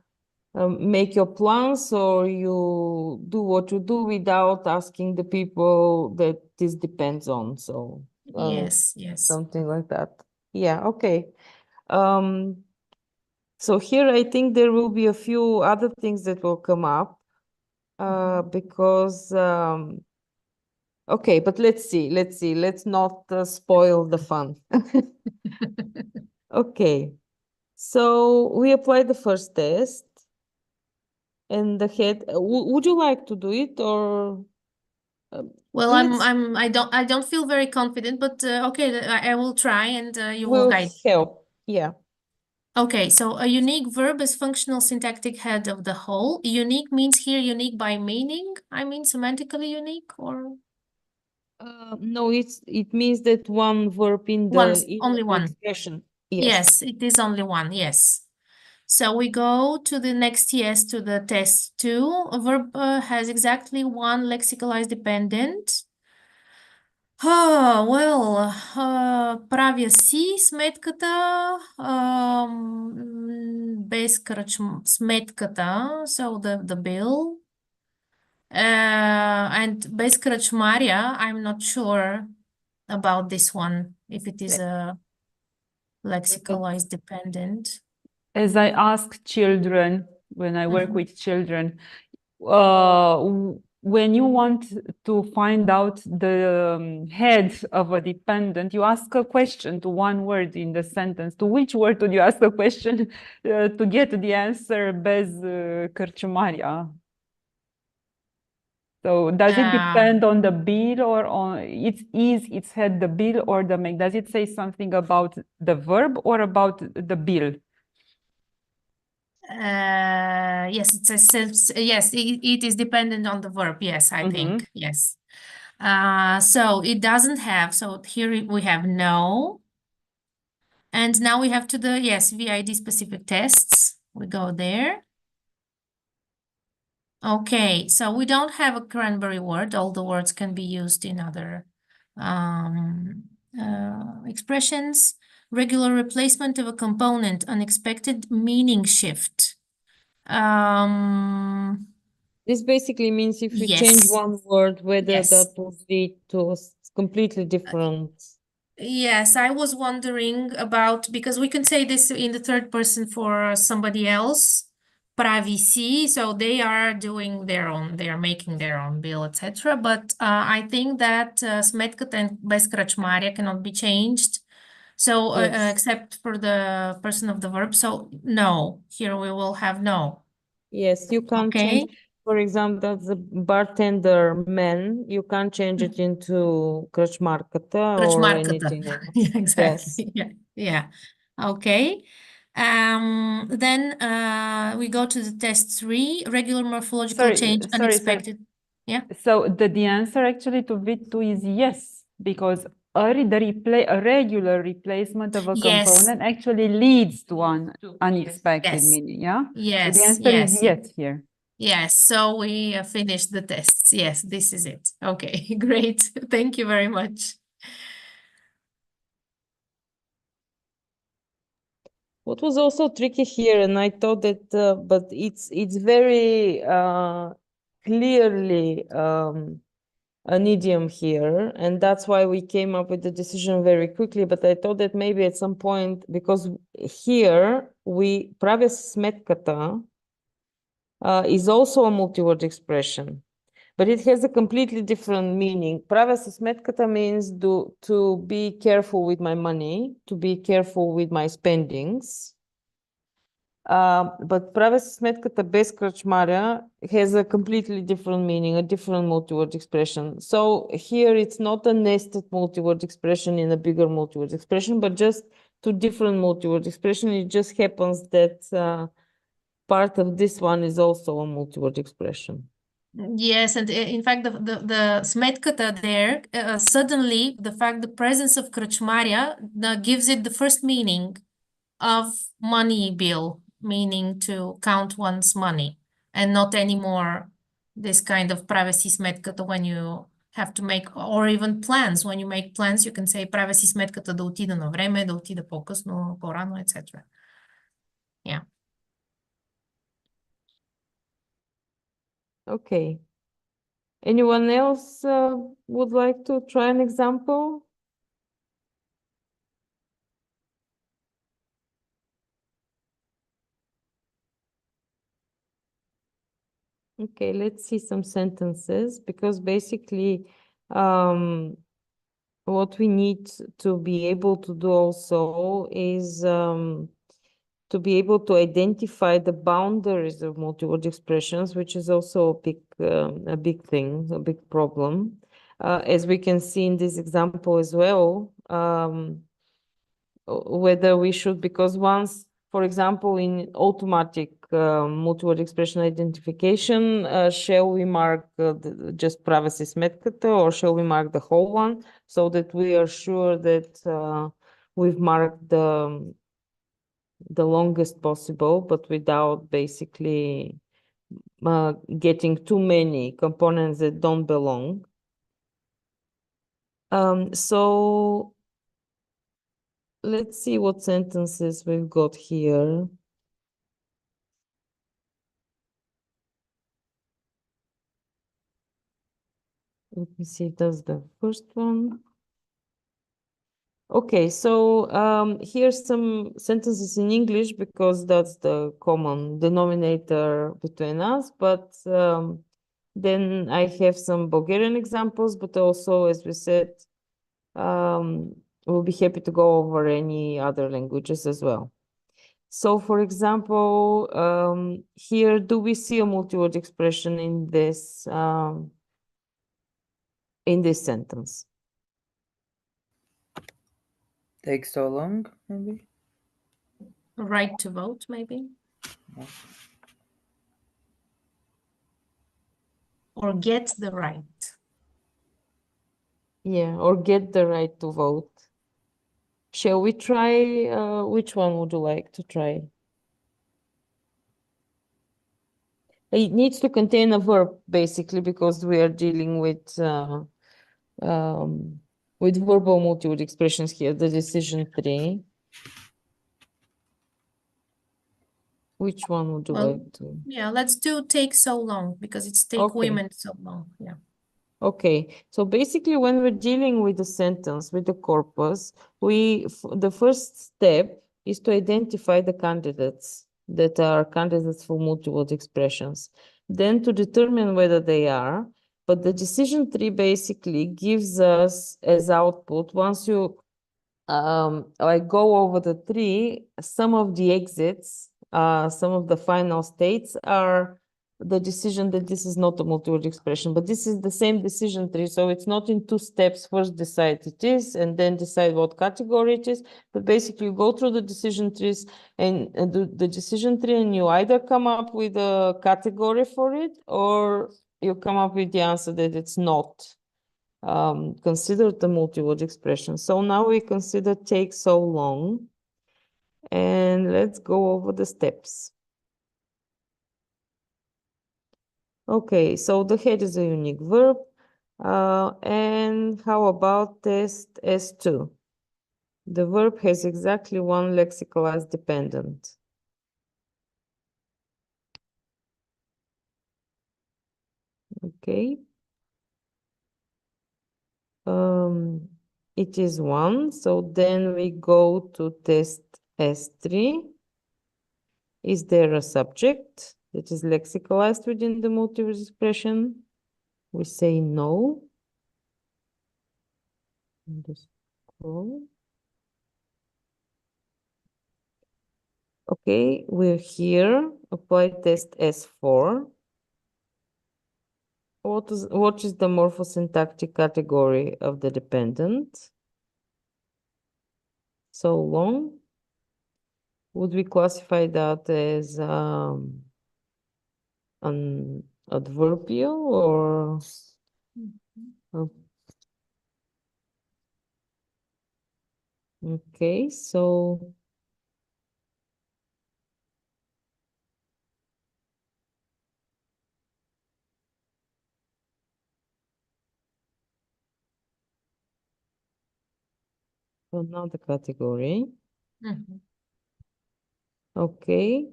Speaker 2: make your plans or you do what you do without asking the people that this depends on. So
Speaker 4: Yes, yes.
Speaker 2: something like that. Yeah, okay. So here I think there will be a few other things that will come up because okay, but let's see. Let's not spoil the fun. Okay. So we applied the first test and the head. Would you like to do it or?
Speaker 4: Well,
Speaker 2: let's-
Speaker 4: I don't feel very confident, but okay, I will try and you will
Speaker 2: will
Speaker 4: guide.
Speaker 2: help. Yeah.
Speaker 4: Okay, so a unique verb is functional syntactic head of the whole. Unique means here unique by meaning. I mean semantically unique or
Speaker 2: No, it means that one verb in
Speaker 4: only
Speaker 2: the
Speaker 4: one.
Speaker 2: expression.
Speaker 4: Yes, it is only one. Yes. So we go to the next yes to the test 2. A verb has exactly one lexicalized dependent. Well, правя си сметката без сметката, so the bill. And без кръчмаря, I'm not sure about this one, if it is a lexicalized dependent.
Speaker 1: As I ask children, when I work with children, when you want to find out the head of a dependent, you ask a question to one word in the sentence. To which word would you ask a question to get the answer bez cărciumaria? So does it depend on the bill or on its head the bill or the make? Does it say something about the verb or about the bill?
Speaker 4: Yes, it says yes, it is dependent on the verb. Yes, I think. Yes. So it doesn't have, so here we have no. And now we have to the, yes, VID specific tests. We go there. Okay, so we don't have a cranberry word. All the words can be used in other expressions. Regular replacement of a component, unexpected meaning shift.
Speaker 2: This basically means if we
Speaker 4: Yes.
Speaker 2: change one word, whether
Speaker 4: Yes.
Speaker 2: that will lead to a completely different.
Speaker 4: Yes, I was wondering about, because we can say this in the third person for somebody else, pravi si, so they are doing their own, they are making their own bill, etc. But I think that smetkata and bez krachmaria cannot be changed. So
Speaker 2: Yes.
Speaker 4: except for the person of the verb. So no, here we will have no.
Speaker 2: Yes, you can't
Speaker 4: Okay.
Speaker 2: change. For example, the bartender man, you can't change it into krachmarkata or
Speaker 4: Krachmarkata.
Speaker 2: anything else.
Speaker 4: Yeah, exactly.
Speaker 2: Yes.
Speaker 4: Yeah. Okay. Then we go to the test 3, regular morphological change, unexpected. Yeah.
Speaker 1: So the answer actually to V2 is yes, because a regular replacement of a component actually leads to an unexpected meaning. Yeah.
Speaker 4: Yes.
Speaker 1: So the answer is yes here.
Speaker 4: Yes. So we finished the tests. Yes, this is it. Okay, great. Thank you very much.
Speaker 2: What was also tricky here, and I thought that, but it's very clearly an idiom here, and that's why we came up with the decision very quickly. But I thought that maybe at some point, because here we pravia smetkata is also a multi-word expression, but it has a completely different meaning. Pravia smetkata means to be careful with my money, to be careful with my spendings. But pravia smetkata bez krachmarja has a completely different meaning, a different multi-word expression. So here it's not a nested multi-word expression in a bigger multi-word expression, but just two different multi-word expression. It just happens that part of this one is also a multi-word expression.
Speaker 4: Yes, and in fact, the smetkata there, suddenly the fact, the presence of krachmaria gives it the first meaning of money bill, meaning to count one's money, and not anymore this kind of privacy smetkata when you have to make, or even plans. When you make plans, you can say privacy smetkata да отида на време, да отида по-късно, по-рано, etc. Yeah.
Speaker 2: Okay. Anyone else would like to try an example? Okay, let's see some sentences, because basically what we need to be able to do also is to be able to identify the boundaries of multi-word expressions, which is also a big thing, a big problem. As we can see in this example as well, whether we should, because once, for example, in automatic multi-word expression identification, shall we mark just privacy smetkata, or shall we mark the whole one, so that we are sure that we've marked the longest possible, but without basically getting too many components that don't belong. So let's see what sentences we've got here. Let me see, that's the first one. Okay, so here's some sentences in English, because that's the common denominator between us, but then I have some Bulgarian examples, but also, as we said, we'll be happy to go over any other languages as well. So, for example, here, do we see a multi-word expression in this sentence?
Speaker 5: Takes so long, maybe?
Speaker 4: Right to vote, maybe.
Speaker 5: No.
Speaker 4: Or get the right.
Speaker 2: Yeah, or get the right to vote. Shall we try? Which one would you like to try? It needs to contain a verb, basically, because we are dealing with verbal multi-word expressions here, the decision tree. Which one would you like to?
Speaker 4: Yeah, let's do take so long, because it's take women so long. Yeah.
Speaker 2: Okay, so basically when we're dealing with the sentence, with the corpus, the first step is to identify the candidates that are candidates for multi-word expressions. Then to determine whether they are, but the decision tree basically gives us as output, once you I go over the tree, some of the exits, some of the final states are the decision that this is not a multi-word expression, but this is the same decision tree. So it's not in two steps. First decide it is, and then decide what category it is. But basically you go through the decision trees and do the decision tree, and you either come up with a category for it, or you come up with the answer that it's not considered the multi-word expression. So now we consider take so long, and let's go over the steps. Okay, so the head is a unique verb. And how about test S2? The verb has exactly one lexicalized dependent. Okay. It is one, so then we go to test S3. Is there a subject that is lexicalized within the multi-word expression? We say no. Just scroll. Okay, we're here. Apply test S4. What is the morphosyntactic category of the dependent? So long. would we classify that as an adverbial or okay, so another category. Okay,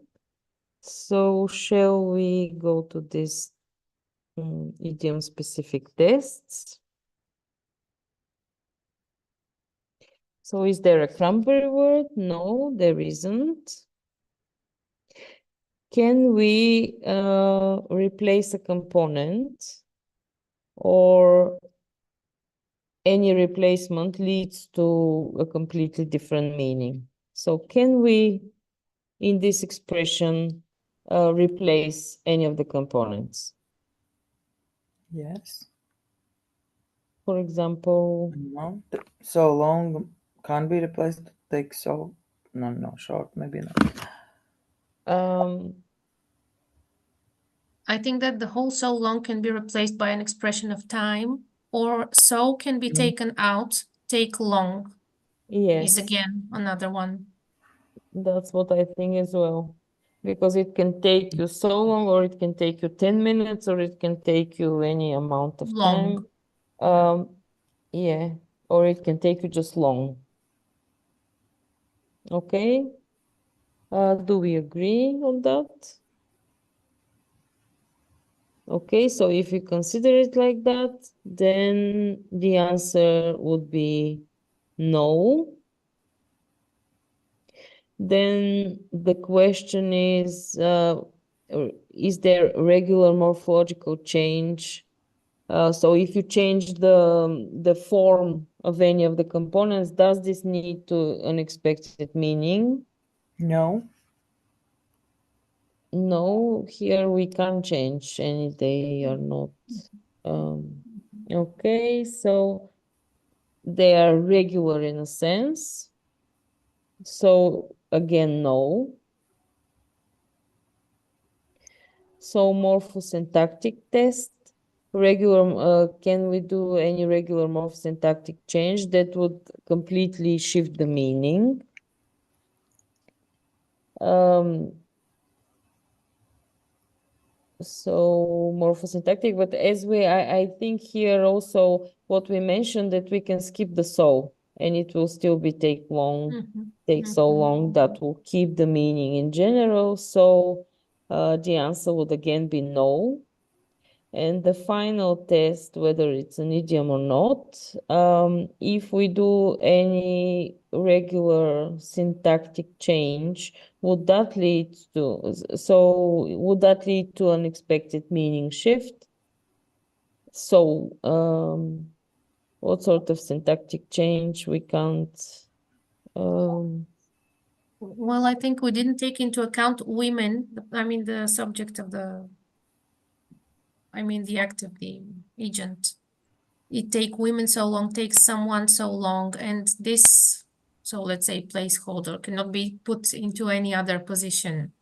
Speaker 2: so shall we go to this idiom-specific tests? So is there a cranberry word? No, there isn't. Can we replace a component, or any replacement leads to a completely different meaning? So can we, in this expression, replace any of the components?
Speaker 5: Yes.
Speaker 2: For example,
Speaker 5: No, so long can't be replaced. Take so no short, maybe not.
Speaker 4: I think that the whole so long can be replaced by an expression of time, or so can be taken out, take long is
Speaker 2: yes,
Speaker 4: again another one.
Speaker 2: that's what I think as well. Because it can take you so long, or it can take you 10 minutes, or it can take you any amount of
Speaker 4: Long.
Speaker 2: time. Yeah, or it can take you just long. Okay. Do we agree on that? Okay, so if you consider it like that, then the answer would be no. Then the question is there regular morphological change? So if you change the form of any of the components, does this lead to unexpected meaning?
Speaker 5: No.
Speaker 2: No, here we can't change any, they are not. Okay, so they are regular in a sense. So again, no. So morphosyntactic test, regular, can we do any regular morphosyntactic change that would completely shift the meaning? So morphosyntactic, but as I think here also what we mentioned, that we can skip the so, and it will still be take so long, that will keep the meaning in general. So the answer would again be no. And the final test, whether it's an idiom or not, if we do any regular syntactic change, would that lead to unexpected meaning shift? So what sort of syntactic change we can't?
Speaker 4: Well, I think we didn't take into account women. I mean, the subject of the, the active, the agent. It take women so long, takes someone so long, and this, so let's say placeholder, cannot be put into any other position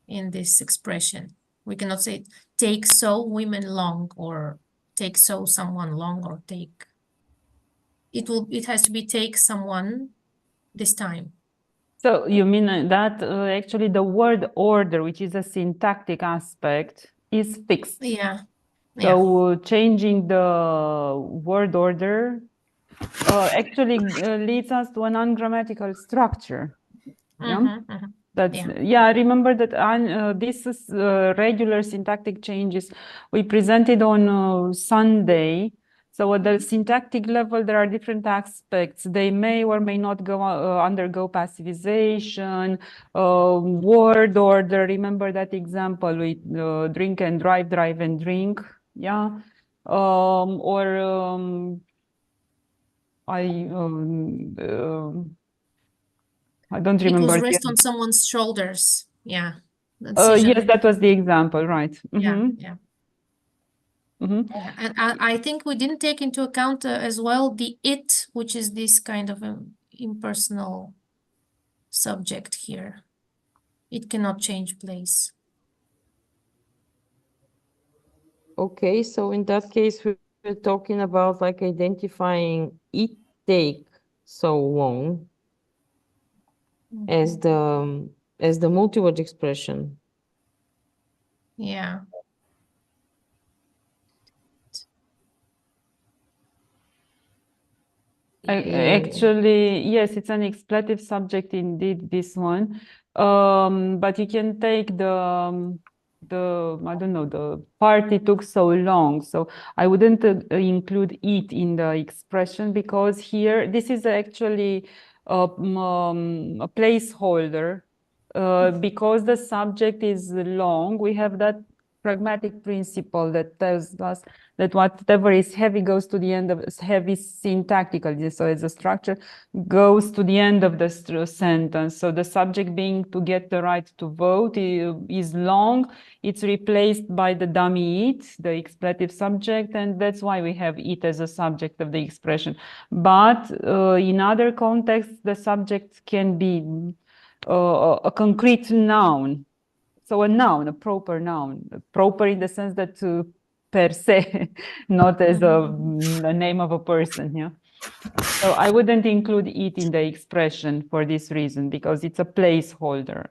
Speaker 4: in this expression. We cannot say take so women long, or take so someone long, or take. It has to be take someone this time.
Speaker 1: So you mean that actually the word order, which is a syntactic aspect, is fixed.
Speaker 4: Yeah.
Speaker 1: So changing the word order actually leads us to an ungrammatical structure. I remember that this is regular syntactic changes we presented on Sunday. So at the syntactic level, there are different aspects. They may or may not go undergo passivization, word order. Remember that example with drink and drive, drive and drink. Yeah. I don't remember.
Speaker 4: It was rest on someone's shoulders. Yeah.
Speaker 1: Yes, that was the example, right?
Speaker 4: Yeah. And I think we didn't take into account as well the it, which is this kind of impersonal subject here. It cannot change place.
Speaker 2: Okay, so in that case, we're talking about like identifying it take so long as the multi-word expression.
Speaker 4: Yeah.
Speaker 1: Actually, yes, it's an expletive subject indeed, this one. But you can take the I don't know, the party took so long. So I wouldn't include it in the expression, because here this is actually a placeholder. Because the subject is long, we have that pragmatic principle that tells us that whatever is heavy goes to the end of heavy syntactically. So as a structure goes to the end of the sentence. So the subject being to get the right to vote is long. It's replaced by the dummy it, the expletive subject, and that's why we have it as a subject of the expression. But in other contexts, the subject can be a concrete noun. So a noun, a proper noun, proper in the sense that per se, not as a name of a person, yeah. So I wouldn't include it in the expression for this reason, because it's a placeholder.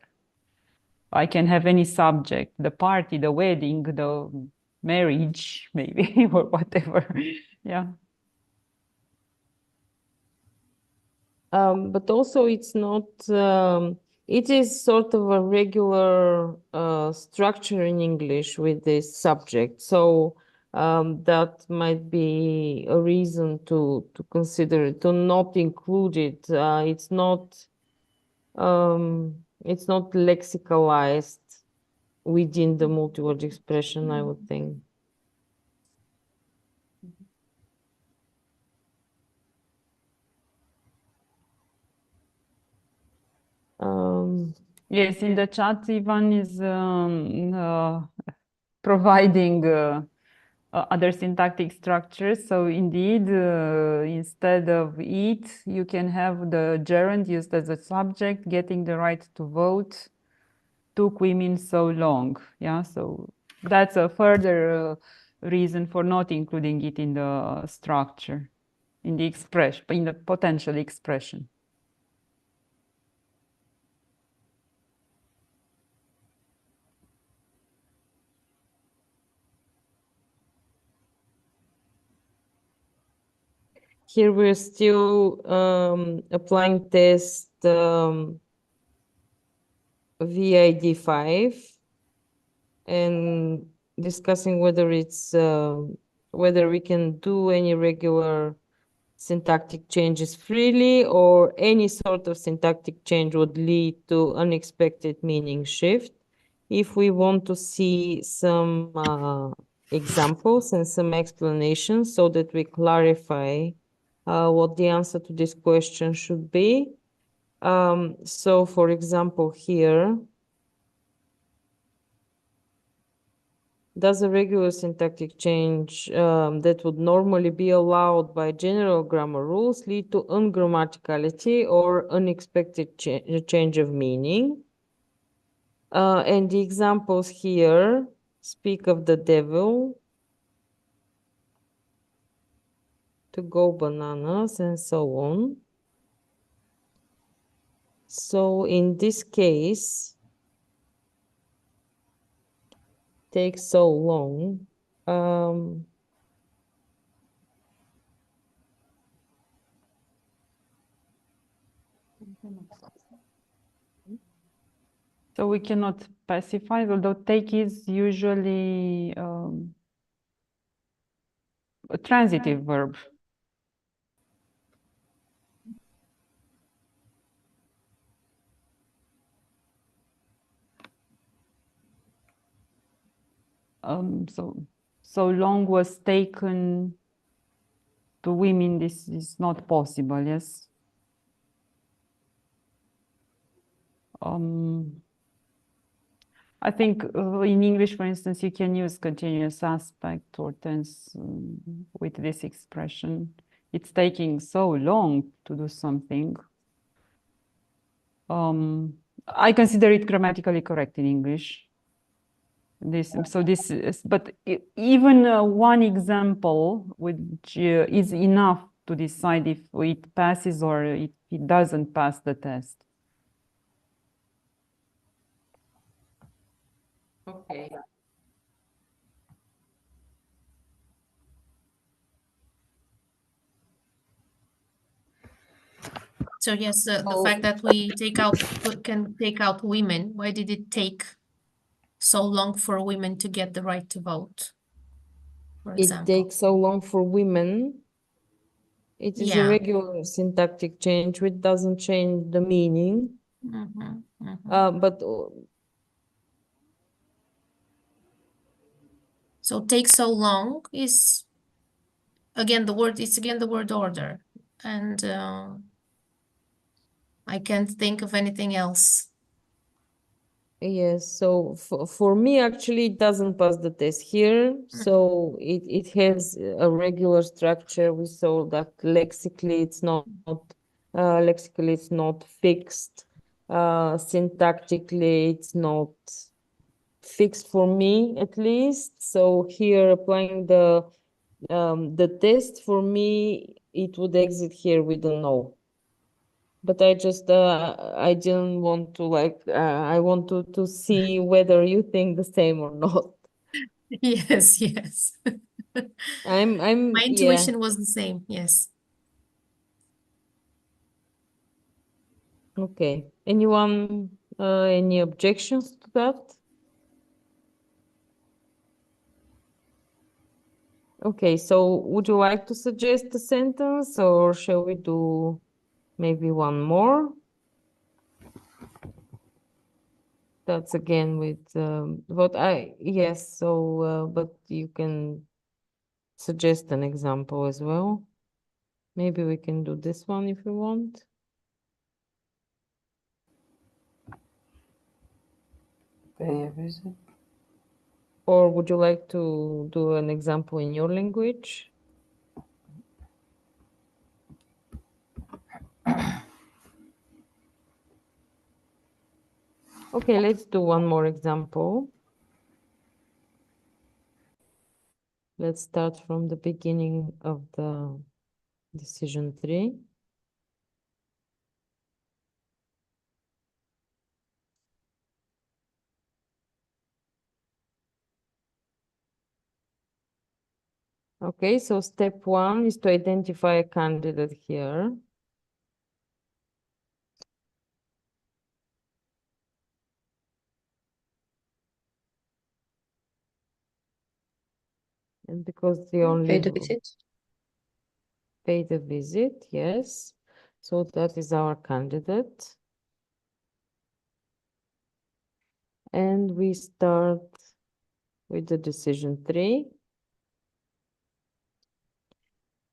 Speaker 1: I can have any subject, the party, the wedding, the marriage, maybe, or whatever, yeah.
Speaker 2: But also it's not, it is sort of a regular structure in English with this subject. So that might be a reason to consider it, to not include it. It's not lexicalized within the multi-word expression, I would think.
Speaker 1: Yes, in the chat, Ivan is providing other syntactic structures. So indeed, instead of it, you can have the gerund used as a subject, getting the right to vote, took women so long. Yeah, so that's a further reason for not including it in the structure, in the expression, in the potential expression.
Speaker 2: Here we're still applying test VID5 and discussing whether it's whether we can do any regular syntactic changes freely, or any sort of syntactic change would lead to unexpected meaning shift. If we want to see some examples and some explanations so that we clarify what the answer to this question should be. So for example, here, does a regular syntactic change that would normally be allowed by general grammar rules lead to ungrammaticality or unexpected change of meaning? And the examples here speak of the devil, to go bananas, and so on. So in this case, takes so long.
Speaker 1: So we cannot specify, although take is usually a transitive verb. So long was taken to women. This is not possible. Yes. I think in English, for instance, you can use continuous aspect or tense with this expression. It's taking so long to do something. I consider it grammatically correct in English. This is, but even one example which is enough to decide if it passes or if it doesn't pass the test.
Speaker 2: Okay.
Speaker 4: So yes, the fact that we can take out women, why did it take so long for women to get the right to vote, for
Speaker 2: It
Speaker 4: example?
Speaker 2: takes so long for women. It is a
Speaker 4: Yeah.
Speaker 2: regular syntactic change, which doesn't change the meaning. But
Speaker 4: so take so long is again the word order, and I can't think of anything else.
Speaker 2: yes, so for me, actually, it doesn't pass the test here. So it has a regular structure. We saw that lexically it's not fixed. Syntactically, it's not fixed for me, at least. So here, applying the test, for me, it would exit here with a no. But I just I didn't want to I want to see whether you think the same or not.
Speaker 4: Yes. My intuition was the same. Yes.
Speaker 2: Okay. Anyone any objections to that? Okay, so would you like to suggest a sentence, or shall we do maybe one more? That's again with yes, so but you can suggest an example as well. Maybe we can do this one if you want.
Speaker 5: Pay a visit.
Speaker 2: Or would you like to do an example in your language? Okay, let's do one more example. Let's start from the beginning of the decision 3. Okay, so step 1 is to identify a candidate here. And because the only
Speaker 6: Pay the visit.
Speaker 2: pay the visit, yes. So that is our candidate. And we start with the decision 3.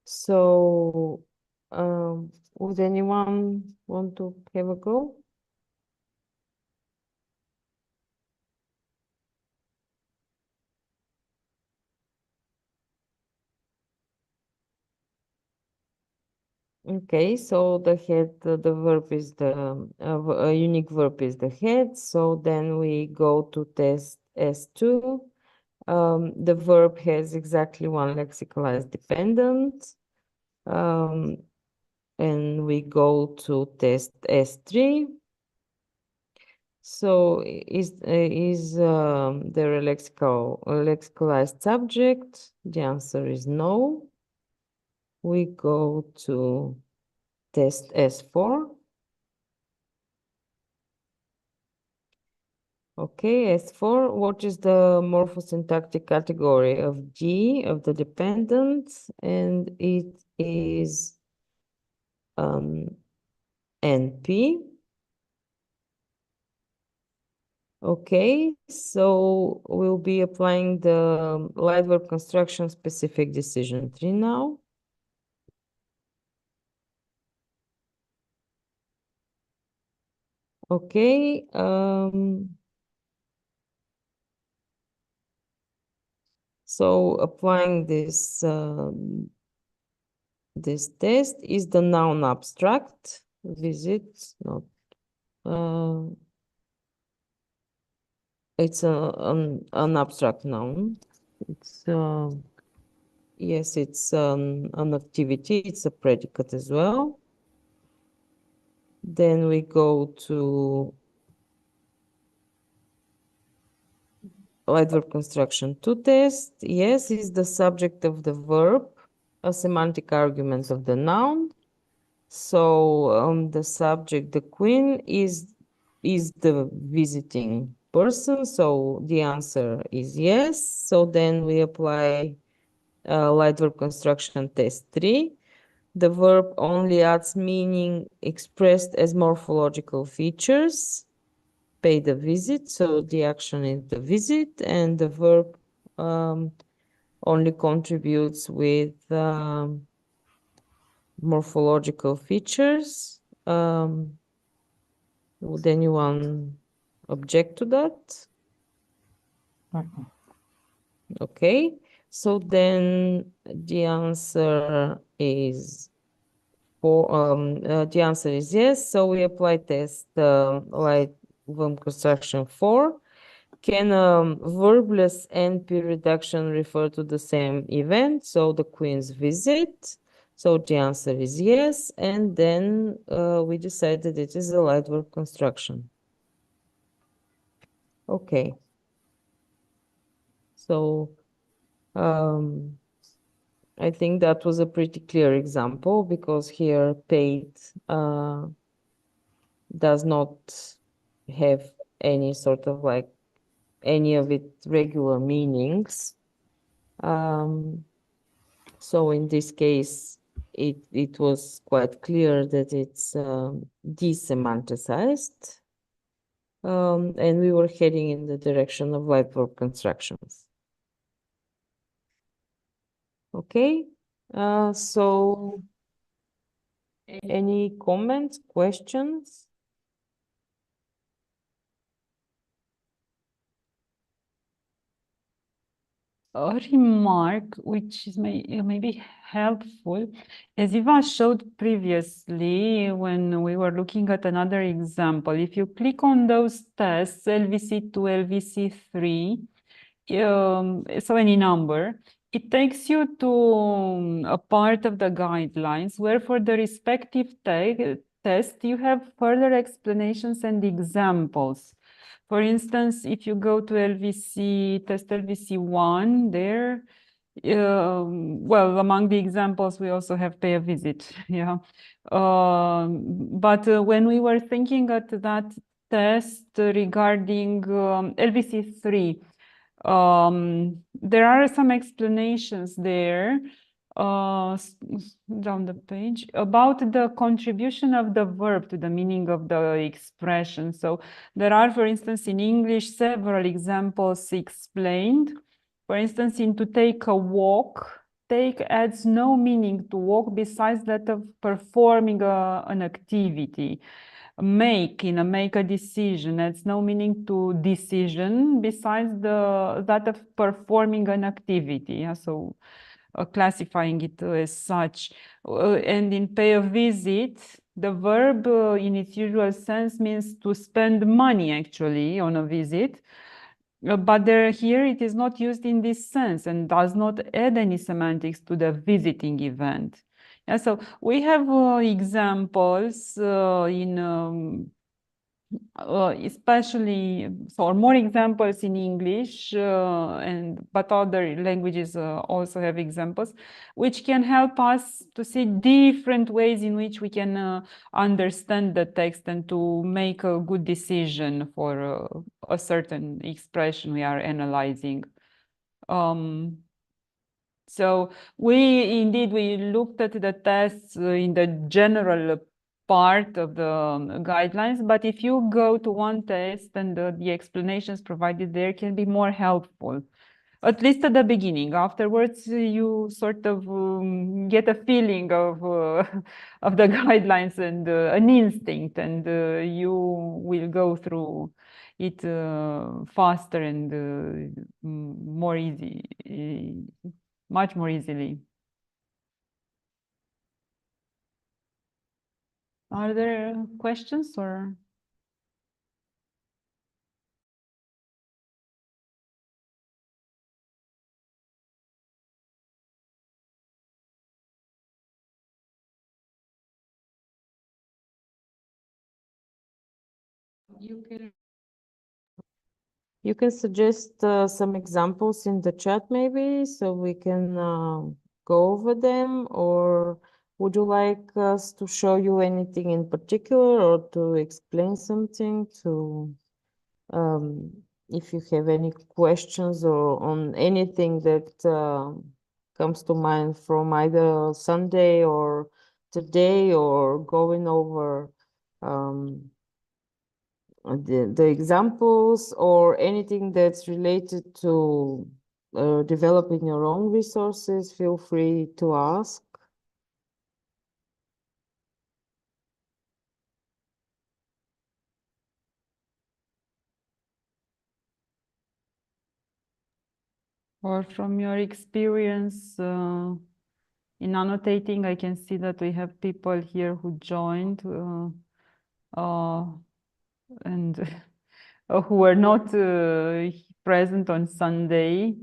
Speaker 2: So, would anyone want to have a go? Okay, so the head, the verb is a unique verb is the head. So then we go to test S2. The verb has exactly one lexicalized dependent. And we go to test S3. So is there a lexicalized subject? The answer is no. We go to test S4. Okay, S4, what is the morphosyntactic category of G of the dependent? And it is NP. Okay, so we'll be applying the light verb construction specific decision 3 now. Okay, so applying this this test is the noun abstract visit, not it's an abstract noun. It's yes, it's an activity. It's a predicate as well. Then we go to light verb construction 2 test. Yes is the subject of the verb, a semantic argument of the noun. So the subject, the queen, is the visiting person. So the answer is yes. So then we apply light verb construction test 3. The verb only adds meaning expressed as morphological features. Pay the visit, so the action is the visit, and the verb only contributes with morphological features. Would anyone object to that? Okay, so then the answer is the answer is yes. So we apply test light verb construction 4. Can verbless NP reduction refer to the same event? So the queen's visit. So the answer is yes. And then we decided it is a light verb construction. Okay. So I think that was a pretty clear example because here paid does not have any sort of like any of its regular meanings. So in this case, it was quite clear that it's desemanticized. And we were heading in the direction of light verb constructions. Okay, so any comments, questions?
Speaker 1: A remark which is maybe helpful, as Iva showed previously when we were looking at another example. If you click on those tests, LVC2, LVC3, so any number, it takes you to a part of the guidelines where for the respective test, you have further explanations and examples. For instance, if you go to test LVC1 there, well, among the examples, we also have pay a visit, yeah. But when we were thinking at that test regarding LVC3, there are some explanations there down the page about the contribution of the verb to the meaning of the expression. So there are, for instance, in English, several examples explained. For instance, in to take a walk, take adds no meaning to walk besides that of performing an activity. Make a decision adds no meaning to decision besides that of performing an activity. Yeah? So classifying it as such. And in pay a visit, the verb in its usual sense means to spend money actually on a visit. But here it is not used in this sense and does not add any semantics to the visiting event. Yeah, so we have examples in especially, so more examples in English, but other languages also have examples, which can help us to see different ways in which we can understand the text and to make a good decision for a certain expression we are analyzing. So we looked at the tests in the general part of the guidelines, but if you go to one test and the explanations provided there can be more helpful, at least at the beginning. Afterwards, you sort of get a feeling of of the guidelines and an instinct, and you will go through it faster and more easy, much more easily. Are there questions or?
Speaker 2: You can suggest some examples in the chat maybe, so we can go over them, or would you like us to show you anything in particular or to explain something to, if you have any questions or on anything that comes to mind from either Sunday or today, or going over the examples or anything that's related to developing your own resources, feel free to ask.
Speaker 1: Or from your experience in annotating, I can see that we have people here who joined and who were not present on Sunday.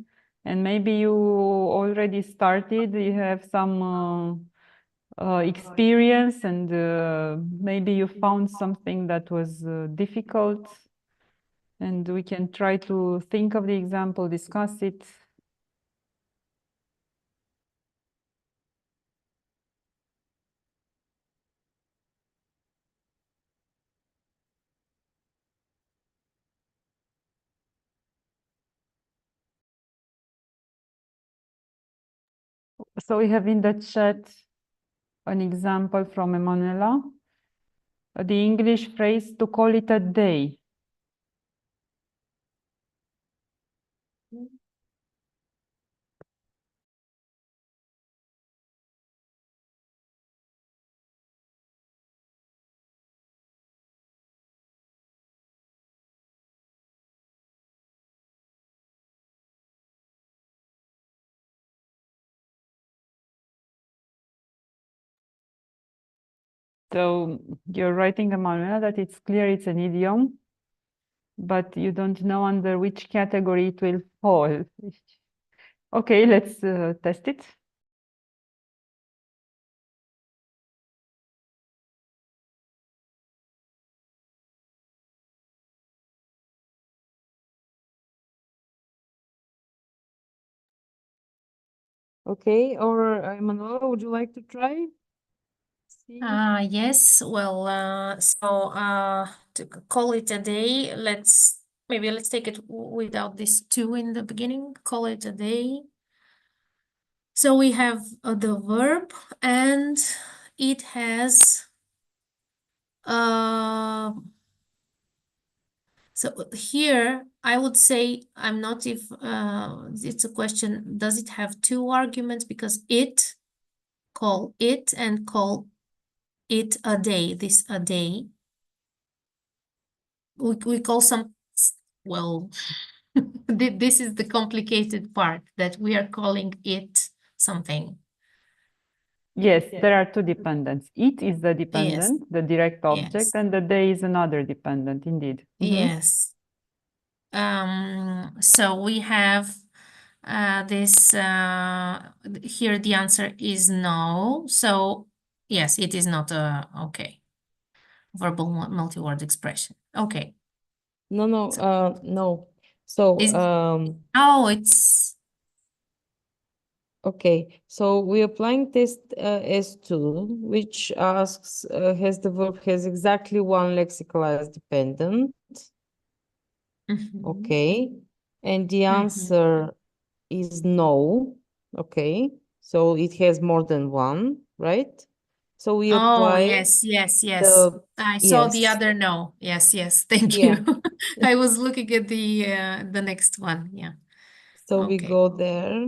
Speaker 1: And maybe you already started, you have some experience, and maybe you found something that was difficult. And we can try to think of the example, discuss it. So we have in the chat an example from Emanuela. The English phrase to call it a day. So you're writing, Emanuela, that it's clear it's an idiom, but you don't know under which category it will fall. Okay, let's test it.
Speaker 2: Okay, or Emanuela, would you like to try?
Speaker 4: Yes, well, to call it a day, maybe let's take it without this two in the beginning, call it a day. So we have the verb, and it has so here I would say, I'm not if it's a question, does it have two arguments? Because call it and call it a day, this a day. We call well, this is the complicated part, that we are calling it something.
Speaker 1: Yes, there are two dependents. It is the dependent,
Speaker 4: Yes.
Speaker 1: the direct object,
Speaker 4: Yes.
Speaker 1: and the day is another dependent, indeed.
Speaker 4: Yes. So we have this here the answer is no. So yes, it is not a verbal multi-word expression. Okay.
Speaker 2: No. So
Speaker 4: it's
Speaker 2: okay. So we're applying test S2, which asks has the verb has exactly one lexicalized dependent. Okay, and the answer is no. Okay, so it has more than one, right? So we apply.
Speaker 4: yes. I saw the other no. Yes. Thank you. I was looking at the next one. Yeah.
Speaker 2: So we go there.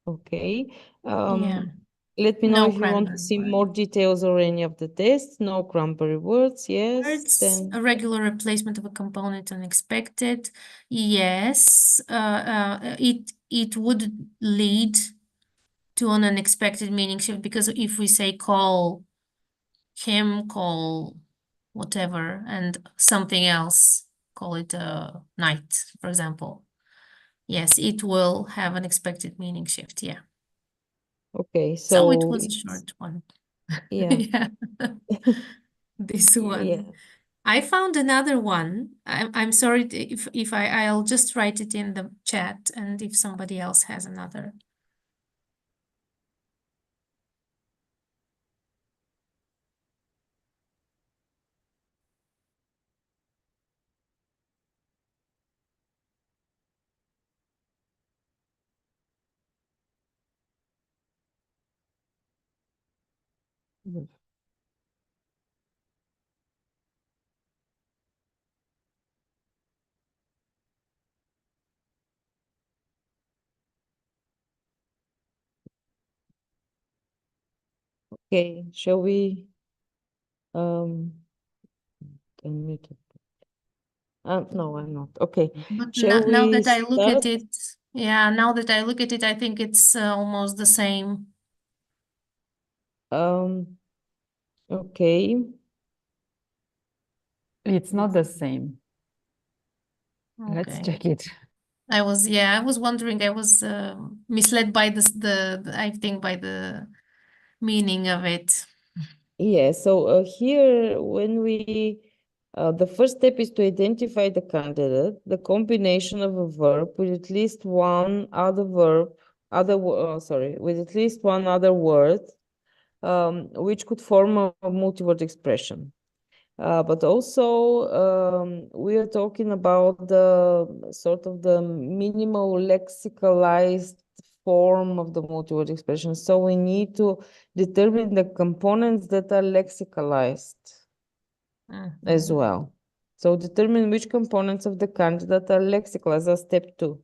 Speaker 2: Okay. Let me know if you want to see more details or any of the tests. No cranberry words. Yes.
Speaker 4: Words,
Speaker 2: Then
Speaker 4: a regular replacement of a component unexpected. Yes. It would lead to an unexpected meaning shift, because if we say call him, call whatever, and something else, call it a night, for example. Yes, it will have an expected meaning shift. Yeah.
Speaker 2: okay.
Speaker 4: So it was a short one.
Speaker 2: Yeah.
Speaker 4: Yeah. this one.
Speaker 2: Yeah.
Speaker 4: I found another one. I'm sorry if I'll just write it in the chat, and if somebody else has another.
Speaker 2: Okay, shall we unmute it? No, I'm not. Okay.
Speaker 4: But
Speaker 2: Shall
Speaker 4: now
Speaker 2: we
Speaker 4: that I look at
Speaker 2: start?
Speaker 4: it, yeah, now that I look at it, I think it's almost the same.
Speaker 2: Okay.
Speaker 1: It's not the same. Let's
Speaker 4: Okay.
Speaker 1: check it.
Speaker 4: I was wondering. I was misled by I think by the meaning of it.
Speaker 2: Yeah, so here when the first step is to identify the candidate, the combination of a verb with at least one other verb, with at least one other word, which could form a multi-word expression. But also we are talking about the sort of the minimal lexicalized form of the multi-word expression. So we need to determine the components that are lexicalized as well. So determine which components of the candidate are lexicalized as step 2.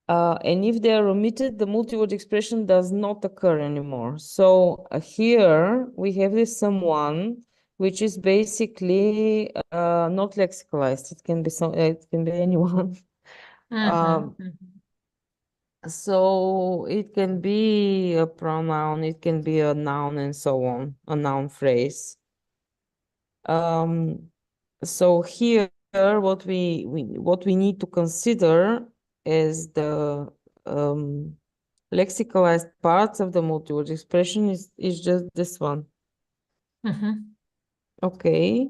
Speaker 2: And if they are omitted, the multi-word expression does not occur anymore. So here we have this someone, which is basically not lexicalized. It can be anyone. So it can be a pronoun, it can be a noun, and so on, a noun phrase. So here what we need to consider is the lexicalized parts of the multi-word expression is just this one. Okay.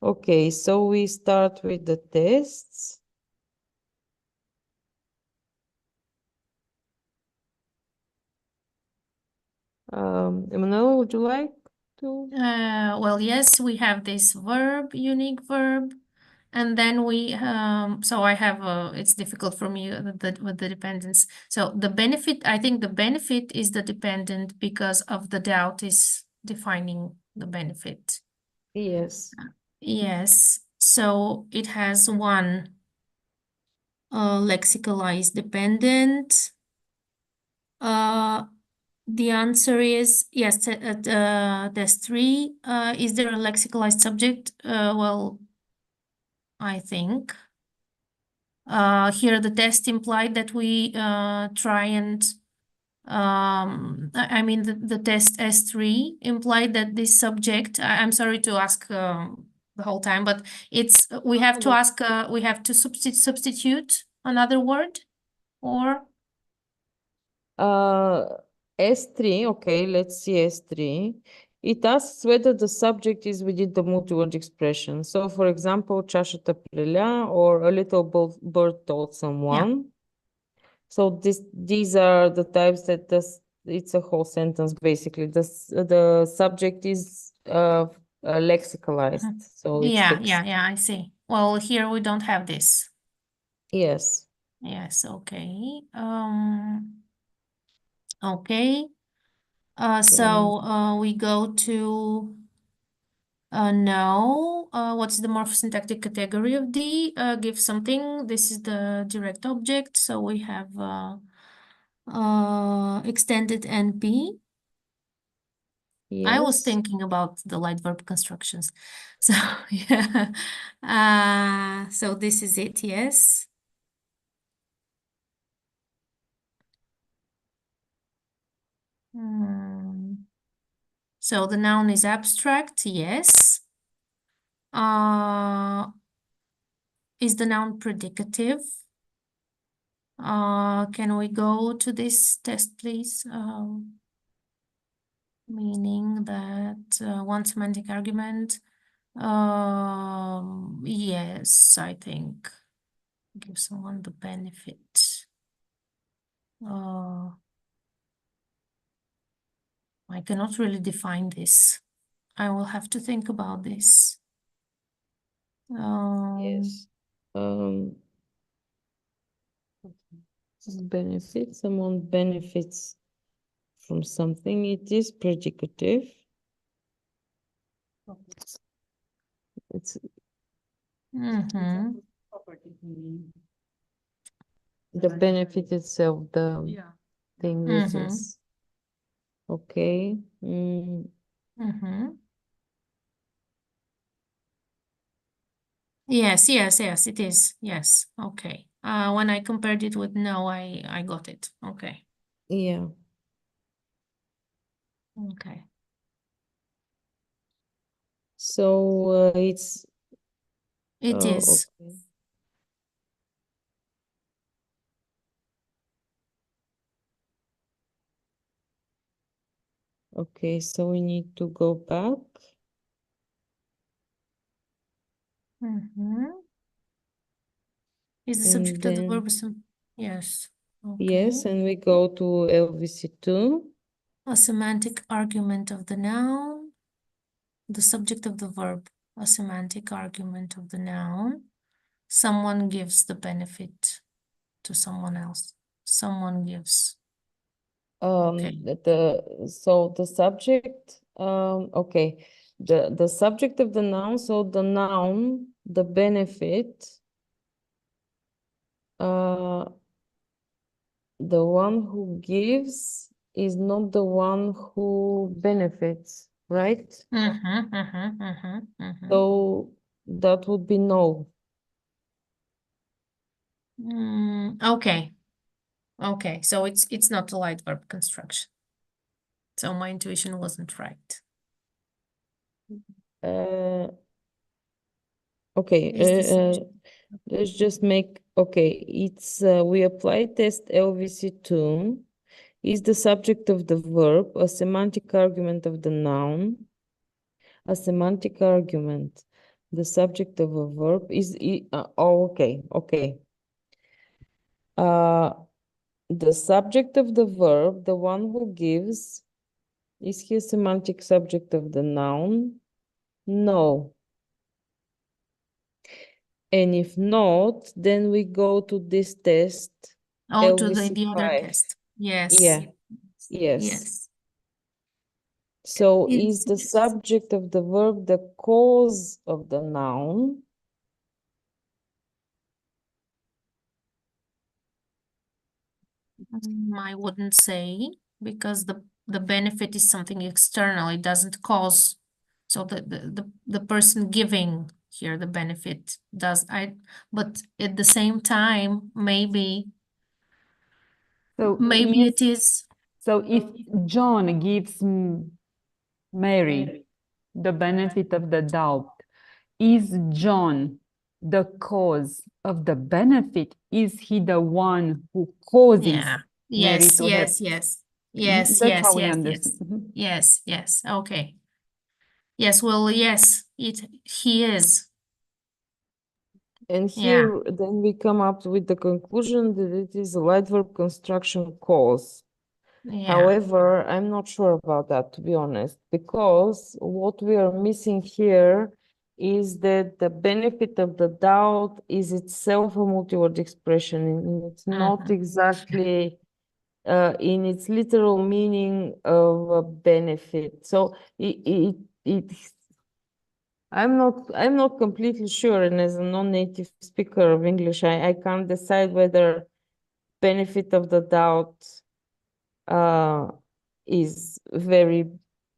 Speaker 2: Okay, so we start with the tests. Emanuela, would you like to?
Speaker 4: Well, yes, we have this verb, unique verb, and then we so I have it's difficult for me with the dependents. So the benefit, I think the benefit is the dependent because of the doubt is defining the benefit.
Speaker 2: Yes.
Speaker 4: Yes, so it has one lexicalized dependent. The answer is yes. Test 3. Is there a lexicalized subject? Well, I think here the test implied that we try and I mean the test S3 implied that this subject. I'm sorry to ask the whole time, but it's we have to ask. We have to substitute another word, or
Speaker 2: S3, okay, let's see S3. It asks whether the subject is within the multi-word expression. So, for example, чашата прелля or a little bird told someone.
Speaker 4: Yeah.
Speaker 2: So these are the types that it's a whole sentence basically. The subject is lexicalized. So it's
Speaker 4: Yeah,
Speaker 2: fixed.
Speaker 4: yeah, I see. Well, here we don't have this.
Speaker 2: Yes.
Speaker 4: Yes, okay. Okay. So we go to no. What's the morphosyntactic category of D? Give something. This is the direct object. So we have extended NP.
Speaker 2: Yes.
Speaker 4: I was thinking about the light verb constructions. So yeah. So this is it, yes. So the noun is abstract, yes. Is the noun predicative? Can we go to this test, please? Meaning that one semantic argument. Yes, I think give someone the benefit. I cannot really define this. I will have to think about this.
Speaker 2: Yes. Benefit, someone benefits from something. It is predicative. It's
Speaker 4: Mm-hmm.
Speaker 2: the benefit itself, the thing
Speaker 4: Mm-hmm.
Speaker 2: uses. Okay.
Speaker 4: Mm-hmm. Yes, it is. Yes. Okay. When I compared it with no, I got it. Okay.
Speaker 2: Yeah.
Speaker 4: Okay.
Speaker 2: So it's
Speaker 4: It is.
Speaker 2: okay. Okay, so we need to go back.
Speaker 4: Mm-hmm. Is the
Speaker 2: And
Speaker 4: subject of the
Speaker 2: then-
Speaker 4: verb yes. Okay.
Speaker 2: Yes, and we go to LVC2.
Speaker 4: A semantic argument of the noun. The subject of the verb. A semantic argument of the noun. Someone gives the benefit to someone else. Someone gives. Okay.
Speaker 2: So the subject, okay. The subject of the noun, so the noun, the benefit, the one who gives is not the one who benefits, right? So that would be no.
Speaker 4: Okay. Okay, so it's not a light verb construction. So my intuition wasn't right.
Speaker 2: Okay, let's just make, okay, it's, we apply test LVC2. Is the subject of the verb a semantic argument of the noun? A semantic argument. The subject of a verb is, okay. The subject of the verb, the one who gives, is he a semantic subject of the noun? No. And if not, then we go to this test.
Speaker 4: Oh, to the other
Speaker 2: LVC5.
Speaker 4: test. Yes.
Speaker 2: Yeah. Yes.
Speaker 4: Yes.
Speaker 2: So
Speaker 4: Yes,
Speaker 2: is the
Speaker 4: yes.
Speaker 2: subject of the verb the cause of the noun?
Speaker 4: I wouldn't say, because the benefit is something external. It doesn't cause. So the person giving here the benefit does. But at the same time, maybe
Speaker 1: So
Speaker 4: it is.
Speaker 1: So if John gives Mary the benefit of the doubt, is John the cause of the benefit? Is he the one who causes
Speaker 4: Yeah.
Speaker 1: Mary
Speaker 4: Yes,
Speaker 1: to
Speaker 4: yes,
Speaker 1: have?
Speaker 4: yes. Yes,
Speaker 1: That's
Speaker 4: yes,
Speaker 1: how we
Speaker 4: yes,
Speaker 1: understand.
Speaker 4: yes.
Speaker 1: Mhm.
Speaker 4: Yes, yes. Okay. Yes, well, yes, he is.
Speaker 2: And
Speaker 4: Yeah.
Speaker 2: here, then we come up with the conclusion that it is a light verb construction cause.
Speaker 4: Yeah.
Speaker 2: However, I'm not sure about that, to be honest, because what we are missing here is that the benefit of the doubt is itself a multi-word expression, and it's not exactly in its literal meaning of a benefit. So I'm not completely sure, and as a non-native speaker of English, I can't decide whether benefit of the doubt is very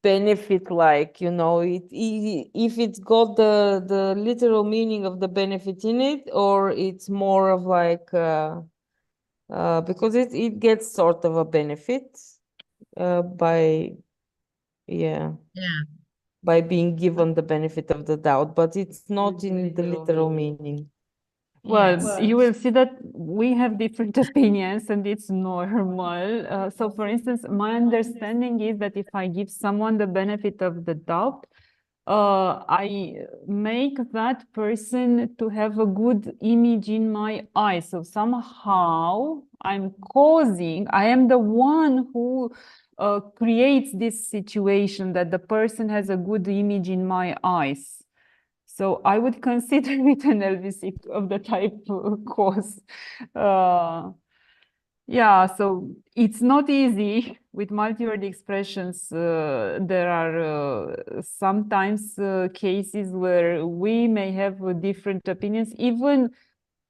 Speaker 2: benefit-like, you know, if it's got the literal meaning of the benefit in it, or it's more of like because it gets sort of a benefit by by being given the benefit of the doubt, but it's not in the literal meaning.
Speaker 1: Well,
Speaker 2: Yes.
Speaker 1: you will see that we have different opinions and it's normal. So for instance, my understanding is that if I give someone the benefit of the doubt, I make that person to have a good image in my eyes. So somehow I am the one who creates this situation that the person has a good image in my eyes. So I would consider it an LVC of the type cause. Yeah, so it's not easy with multi-word expressions. There are sometimes cases where we may have different opinions. Even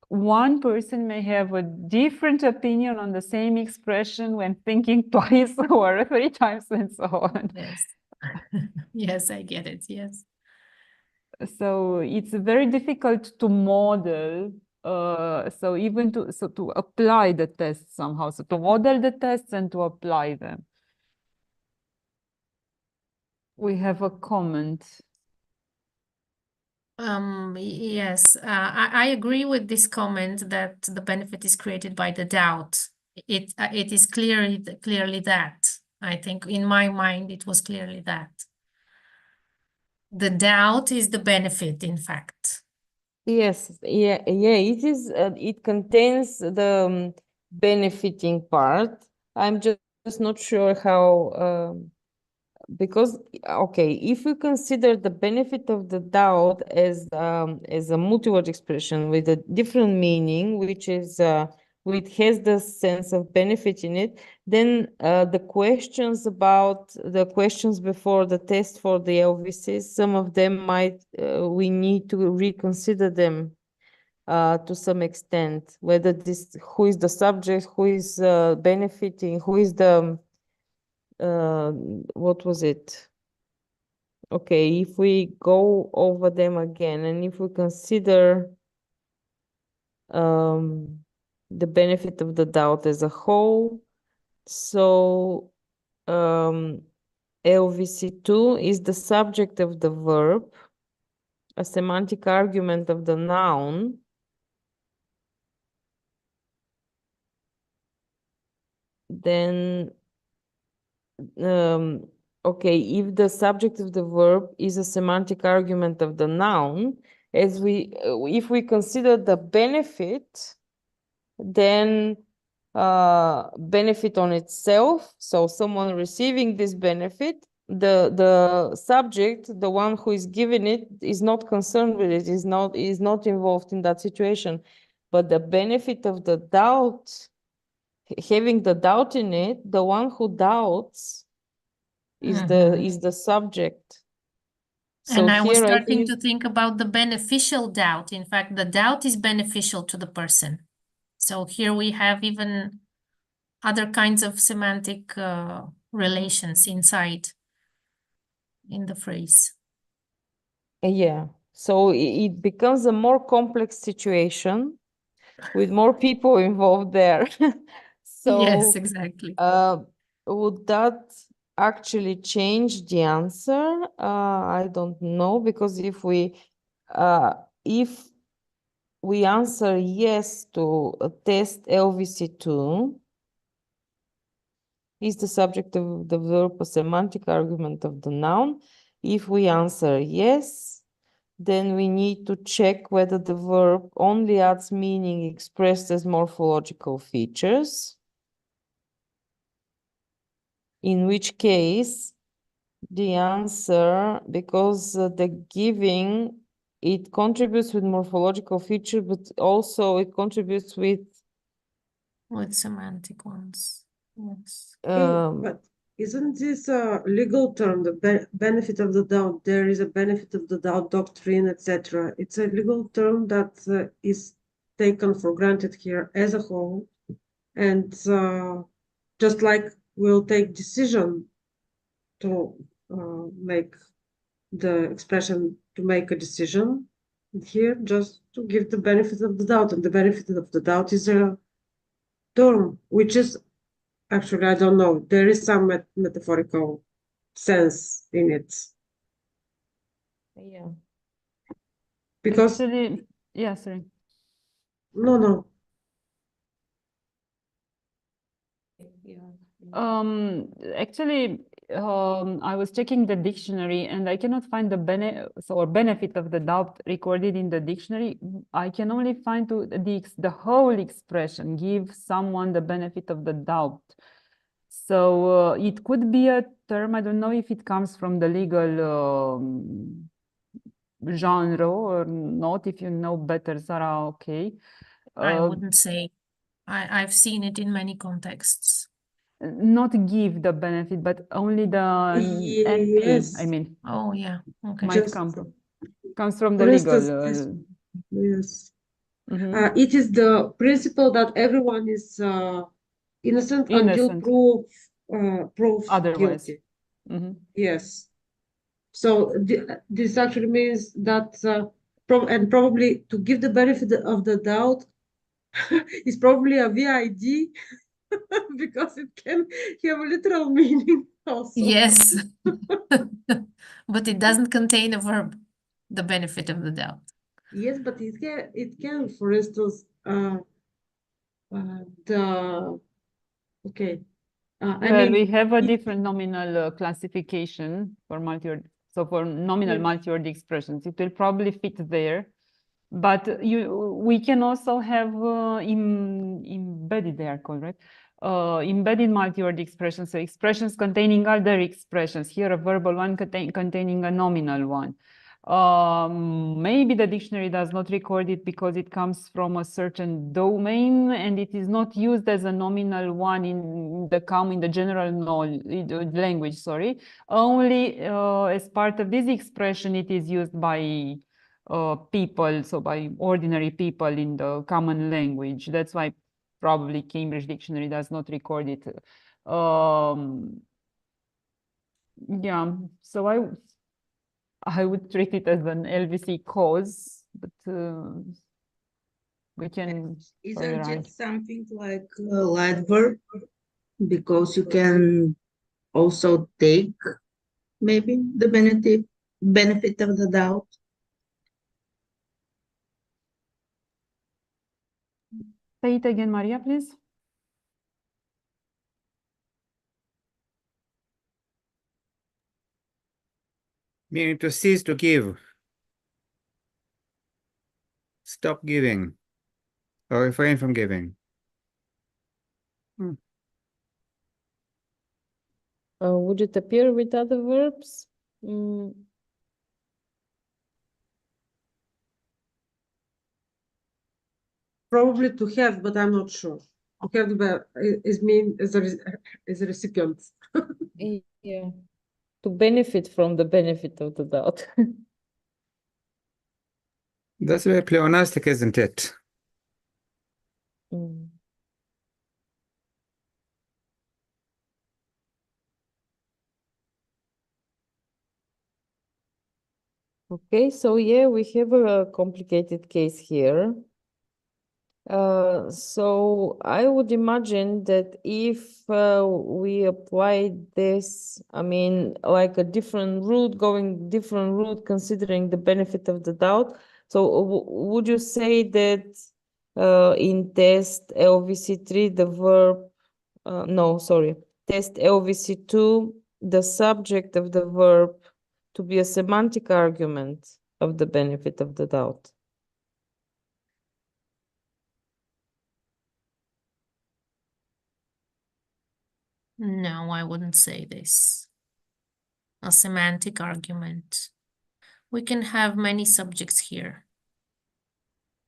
Speaker 1: one person may have a different opinion on the same expression when thinking twice or 3 times and so on.
Speaker 4: Yes. Yes, I get it. Yes.
Speaker 1: So it's very difficult to model. So even to apply the tests somehow. So to model the tests and to apply them. We have a comment.
Speaker 4: Yes, I agree with this comment that the benefit is created by the doubt. It is clearly that. I think in my mind it was clearly that. The doubt is the benefit, in fact.
Speaker 2: Yes, yeah, it is. It contains the benefiting part. I'm just not sure how, because okay, if we consider the benefit of the doubt as a multi-word expression with a different meaning, which is which has the sense of benefit in it, then the questions before the test for the LVCs, some of them might we need to reconsider them to some extent, whether who is the subject, who is benefiting, who is the what was it? Okay, if we go over them again and if we consider the benefit of the doubt as a whole, so LVC2 is the subject of the verb, a semantic argument of the noun, then okay, if the subject of the verb is a semantic argument of the noun, as if we consider the benefit, then benefit on itself, so someone receiving this benefit, the subject, the one who is giving it, is not concerned with it, is not involved in that situation. But the benefit of the doubt, having the doubt in it, the one who doubts is the subject. So
Speaker 4: And I was
Speaker 2: here
Speaker 4: starting to think about the beneficial doubt. In fact, the doubt is beneficial to the person. So here we have even other kinds of semantic relations inside in the phrase.
Speaker 2: Yeah, so it becomes a more complex situation with more people involved there. So
Speaker 4: yes, exactly.
Speaker 2: would that actually change the answer? I don't know, because if we answer yes to a test LVC2, is the subject of the verb a semantic argument of the noun? If we answer yes, then we need to check whether the verb only adds meaning expressed as morphological features, in which case the answer, because the giving, it contributes with morphological feature, but also it contributes with
Speaker 4: semantic ones. Yes.
Speaker 3: But isn't this a legal term, the benefit of the doubt? There is a benefit of the doubt doctrine, etc. It's a legal term that is taken for granted here as a whole. And just like we'll take decision to make the expression to make a decision, here just to give the benefit of the doubt. And the benefit of the doubt is a term, which is actually, I don't know. There is some metaphorical sense in it.
Speaker 2: yeah.
Speaker 3: Because
Speaker 1: Actually, yeah, sorry.
Speaker 3: No.
Speaker 1: Actually, I was checking the dictionary and I cannot find the benefit of the doubt recorded in the dictionary. I can only find the whole expression, give someone the benefit of the doubt. So it could be a term, I don't know if it comes from the legal genre or not. If you know better, Sarah, okay.
Speaker 4: I wouldn't say. I've seen it in many contexts.
Speaker 1: Not give the benefit, but only the NP,
Speaker 3: Yes.
Speaker 1: I mean,
Speaker 4: Oh, yeah. Okay.
Speaker 1: might
Speaker 3: Just-
Speaker 1: comes from the
Speaker 3: For
Speaker 1: legal.
Speaker 3: instance, Yes.
Speaker 1: Mhm.
Speaker 3: It is the principle that everyone is innocent until
Speaker 1: Innocent.
Speaker 3: proved
Speaker 1: Otherwise.
Speaker 3: guilty.
Speaker 1: Mhm.
Speaker 3: Yes. So this actually means that probably to give the benefit of the doubt is probably a VID because it can have a literal meaning also.
Speaker 4: Yes. But it doesn't contain a verb, the benefit of the doubt.
Speaker 3: Yes, but it can, for instance, okay.
Speaker 1: Well, we have a different nominal classification for multi-word. So for nominal multi-word expressions, it will probably fit there. But we can also have embedded, they are called, right? Embedded multi-word expressions, so expressions containing other expressions. Here, a verbal one containing a nominal one. Maybe the dictionary does not record it because it comes from a certain domain and it is not used as a nominal one in the general language, sorry. Only as part of this expression, it is used by people, so by ordinary people in the common language. That's why probably Cambridge Dictionary does not record it. Yeah, so I would treat it as an LVC cause, but we can
Speaker 7: Isn't
Speaker 1: further
Speaker 7: it something like a light verb? Because you can also take maybe the benefit of the doubt.
Speaker 1: Say it again, Maria, please.
Speaker 8: Meaning to cease to give. Stop giving. Or refrain from giving.
Speaker 2: Would it appear with other verbs?
Speaker 3: Probably to have, but I'm not sure. To have is mean as a recipient.
Speaker 2: Yeah. To benefit from the benefit of the doubt.
Speaker 8: That's very pleonastic, isn't it?
Speaker 2: Okay, so yeah, we have a complicated case here. So I would imagine that if we apply this, I mean, like a different route, considering the benefit of the doubt. So would you say that in test LVC3, the verb, test LVC2, the subject of the verb to be a semantic argument of the benefit of the doubt?
Speaker 4: No, I wouldn't say this. A semantic argument. We can have many subjects here.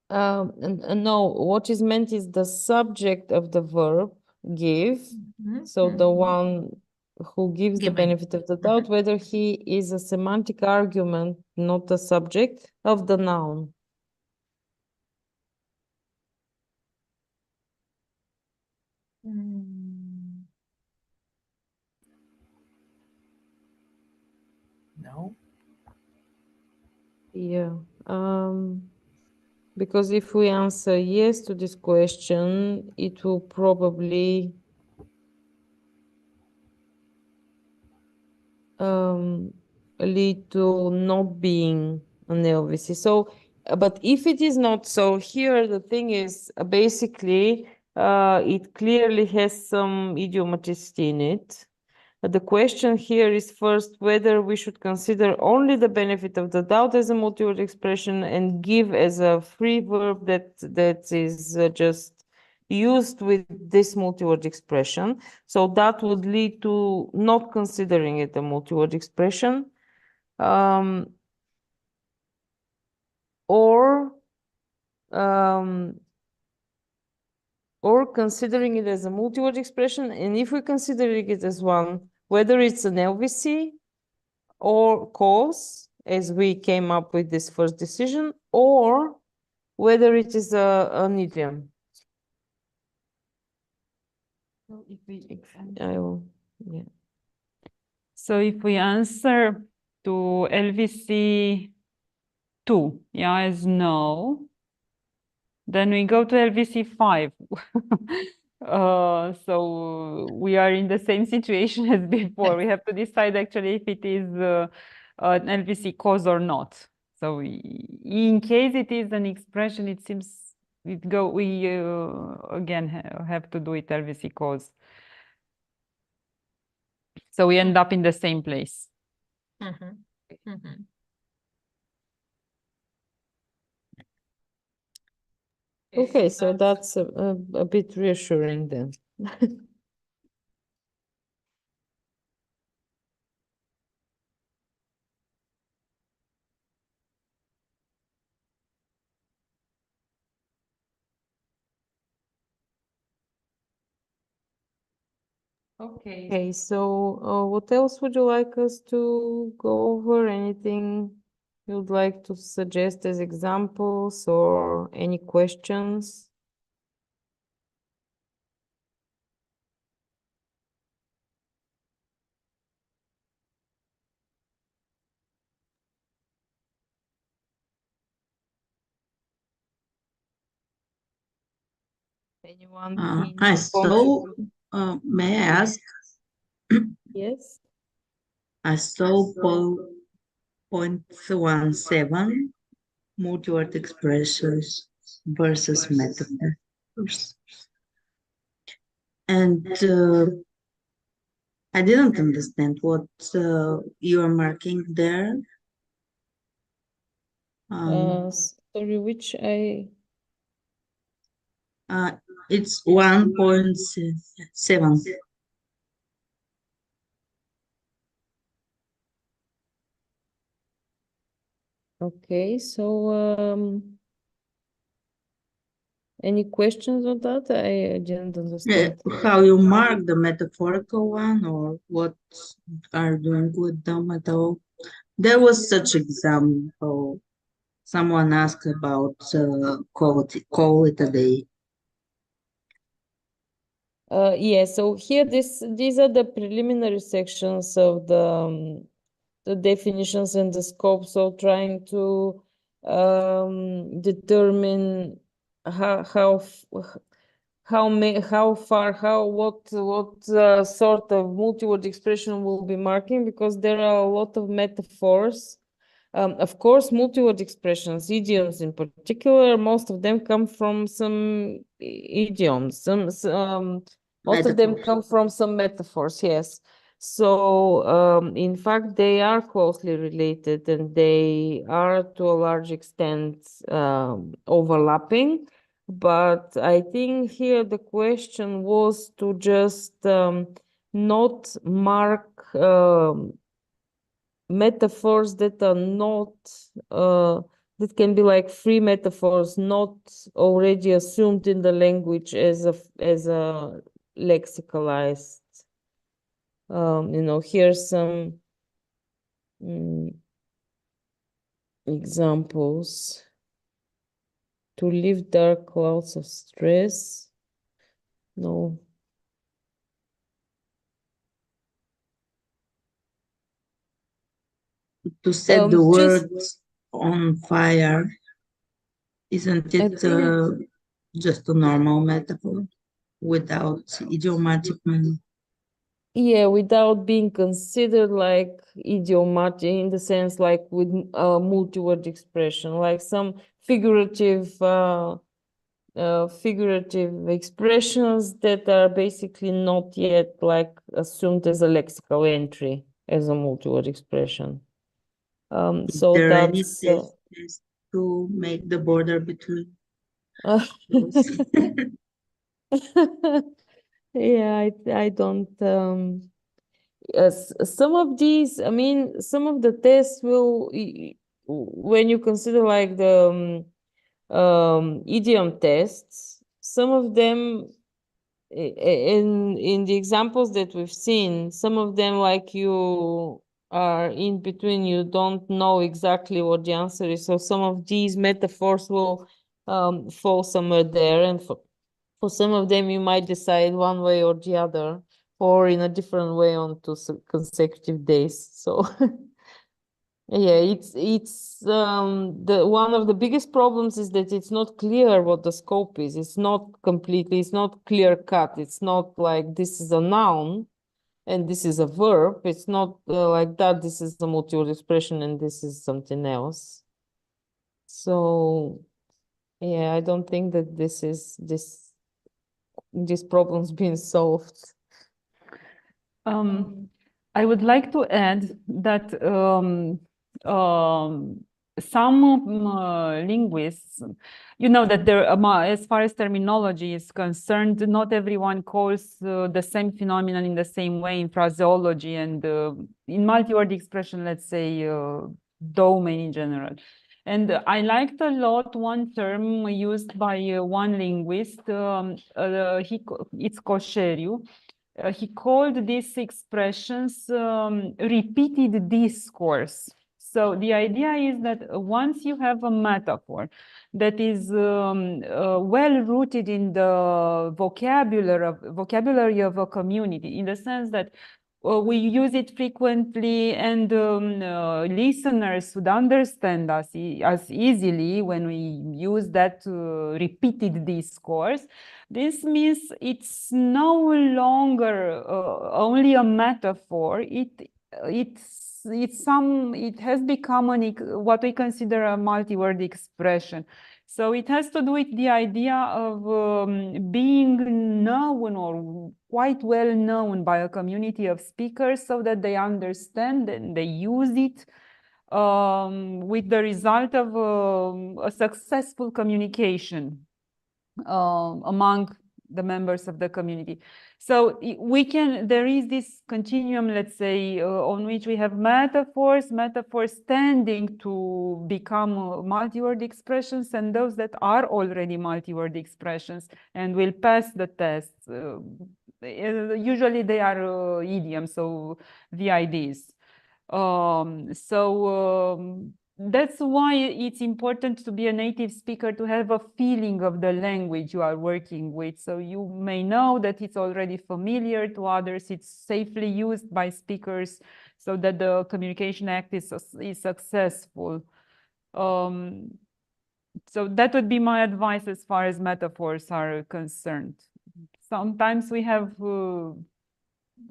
Speaker 2: No, what is meant is the subject of the verb give. So the one who gives the benefit of the doubt, whether he is a semantic argument, not a subject of the noun.
Speaker 5: No.
Speaker 2: Yeah. Because if we answer yes to this question, it will probably lead to not being an LVC. So But if it is not so, here the thing is basically it clearly has some idiomaticity in it. But the question here is first whether we should consider only the benefit of the doubt as a multi-word expression and give as a free verb that is just used with this multi-word expression. So that would lead to not considering it a multi-word expression. Or considering it as a multi-word expression, and if we're considering it as one, whether it's an LVC or cause, as we came up with this first decision, or whether it is an idiom.
Speaker 1: So if we answer to LVC 2, yeah, as no, then we go to LVC 5. So we are in the same situation as before. We have to decide actually if it is an LVC cause or not. So in case it is an expression, it seems we again have to do it LVC cause. So we end up in the same place.
Speaker 2: Okay, so that's a bit reassuring then. Okay, so what else would you like us to go over? Anything you'd like to suggest as examples or any questions? Anyone?
Speaker 7: I saw, may I ask?
Speaker 2: Yes.
Speaker 7: I saw 0.17 multi-word expressions versus metaphors. And I didn't understand what you are marking there.
Speaker 2: Sorry, which
Speaker 7: it's 1.7.
Speaker 2: Okay, so any questions on that? I didn't understand.
Speaker 7: How you mark the metaphorical one, or what are you doing with them at all? There was such example. Someone asked about call it a day.
Speaker 2: Yeah, so here these are the preliminary sections of the definitions and the scope. So trying to determine what sort of multi-word expression will be marking, because there are a lot of metaphors. Of course, multi-word expressions, idioms in particular, most of them come from some idioms. Most of them come from some metaphors, yes. So, in fact, they are closely related and they are to a large extent overlapping. But I think here the question was to just not mark metaphors that are not that can be like free metaphors, not already assumed in the language as a lexicalized. Here's some examples. To lift dark clouds of stress. No.
Speaker 7: To set the words on fire, isn't it just a normal metaphor without idiomatic meaning?
Speaker 2: Yeah, without being considered like idiomatic in the sense like with a multi-word expression. Like figurative figurative expressions that are basically not yet like assumed as a lexical entry as a multi-word expression. So
Speaker 7: there any
Speaker 2: that's
Speaker 7: test to make the border between those?
Speaker 2: yeah, I don't some of these, I mean, some of the tests will, when you consider like the idiom tests, some of them in the examples that we've seen, some of them like you are in between, you don't know exactly what the answer is. So some of these metaphors will fall somewhere there, and for some of them you might decide one way or the other, or in a different way on 2 consecutive days. So yeah, it's the one of the biggest problems is that it's not clear what the scope is. It's not completely, it's not clear cut. It's not like this is a noun and this is a verb. It's not like that. This is the multi-word expression and this is something else. So yeah, I don't think that this problem's been solved.
Speaker 1: I would like to add that some linguists, you know, that there, as far as terminology is concerned, not everyone calls the same phenomenon in the same way in phraseology and in multi-word expression, let's say, domain in general. And I liked a lot one term used by one linguist, it's Coșeriu. He called these expressions repeated discourse. So the idea is that once you have a metaphor that is well rooted in the vocabulary of a community, in the sense that we use it frequently, and listeners would understand us as easily when we use that repeated discourse. This means it's no longer only a metaphor. It has become what we consider a multi-word expression. So it has to do with the idea of being known or quite well known by a community of speakers, so that they understand and they use it with the result of a successful communication among the members of the community. So there is this continuum, let's say, on which we have metaphors tending to become multi-word expressions, and those that are already multi-word expressions and will pass the test. Usually they are idioms, so VIDs. That's why it's important to be a native speaker, to have a feeling of the language you are working with. So you may know that it's already familiar to others, it's safely used by speakers, so that the communication act is successful. So that would be my advice as far as metaphors are concerned. Sometimes we have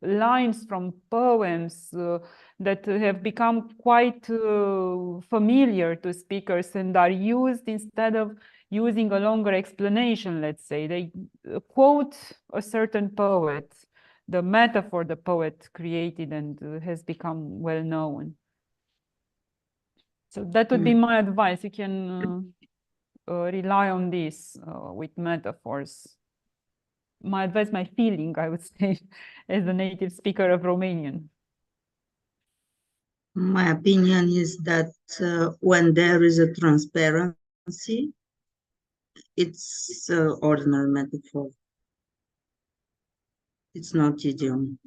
Speaker 1: lines from poems that have become quite familiar to speakers and are used instead of using a longer explanation, let's say. They quote a certain poet, the metaphor the poet created, and has become well known. So that would be my advice. You can rely on this with metaphors. My advice, my feeling, I would say, as a native speaker of Romanian.
Speaker 7: My opinion is that when there is a transparency, it's ordinary metaphor. It's not idiom.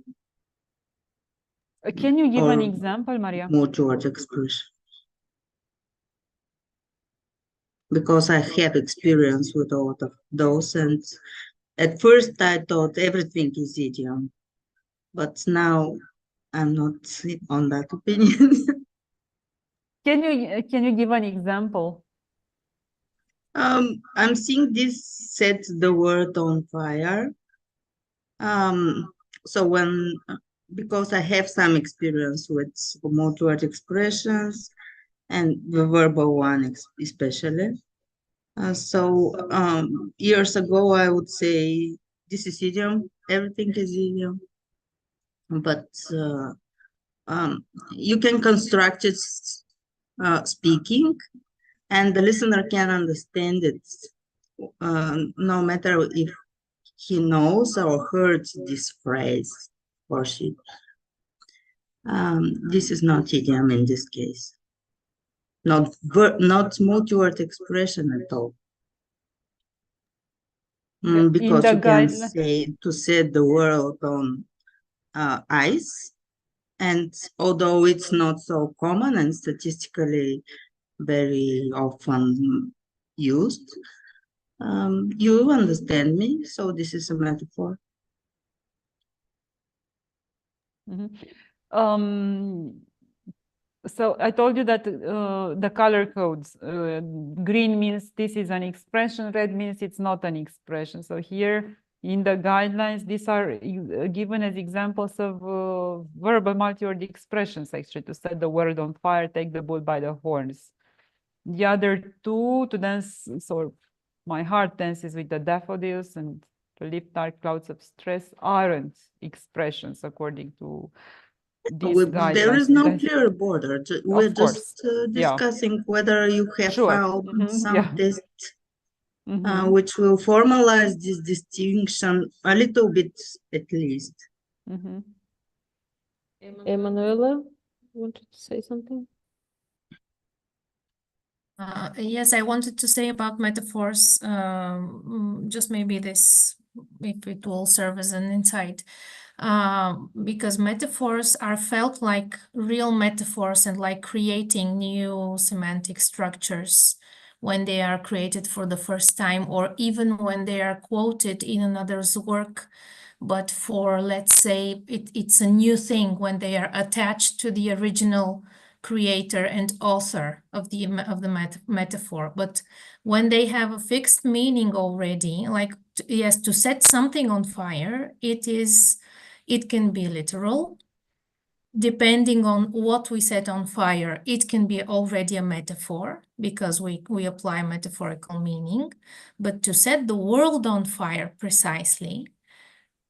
Speaker 1: Can you give an example, Maria?
Speaker 7: Multi-word expression. Because I have experience with all of those, and at first I thought everything is idiom, but now I'm not on that opinion.
Speaker 1: Can you give an example?
Speaker 7: I'm seeing this set the world on fire. So because I have some experience with multi-word expressions and the verbal one especially. Years ago, I would say this is idiom, everything is idiom. But you can construct it speaking, and the listener can understand it, no matter if he knows or heard this phrase or she. This is not idiom in this case. Not multi-word expression at all. Because you can say to set the world on ice, and although it's not so common and statistically very often used, you understand me, so this is a metaphor.
Speaker 1: So I told you that the color codes, green means this is an expression, red means it's not an expression. So here in the guidelines, these are given as examples of verbal multi-word expressions, actually, to set the world on fire, take the bull by the horns. The other two, to dance, so my heart dances with the daffodils and to lift dark clouds of stress, aren't expressions according to
Speaker 7: there is no clear border. We're just discussing whether you have found some tests which will formalize this distinction a little bit at least.
Speaker 2: Emanuela, wanted to say something?
Speaker 4: Yes, I wanted to say about metaphors, just maybe this, if it will serve as an insight. Because metaphors are felt like real metaphors and like creating new semantic structures when they are created for the first time, or even when they are quoted in another's work. But for, let's say, it's a new thing when they are attached to the original creator and author of the metaphor. But when they have a fixed meaning already, like, yes, to set something on fire, it can be literal. Depending on what we set on fire, it can be already a metaphor because we apply metaphorical meaning. But to set the world on fire precisely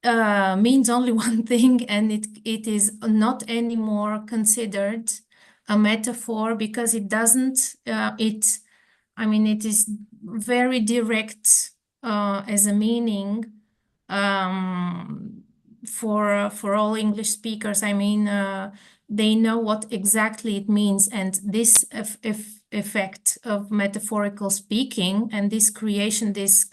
Speaker 4: means only one thing, and it is not anymore considered a metaphor because it doesn't, it is very direct as a meaning for all English speakers. They know what exactly it means, and this effect of metaphorical speaking and this creation, this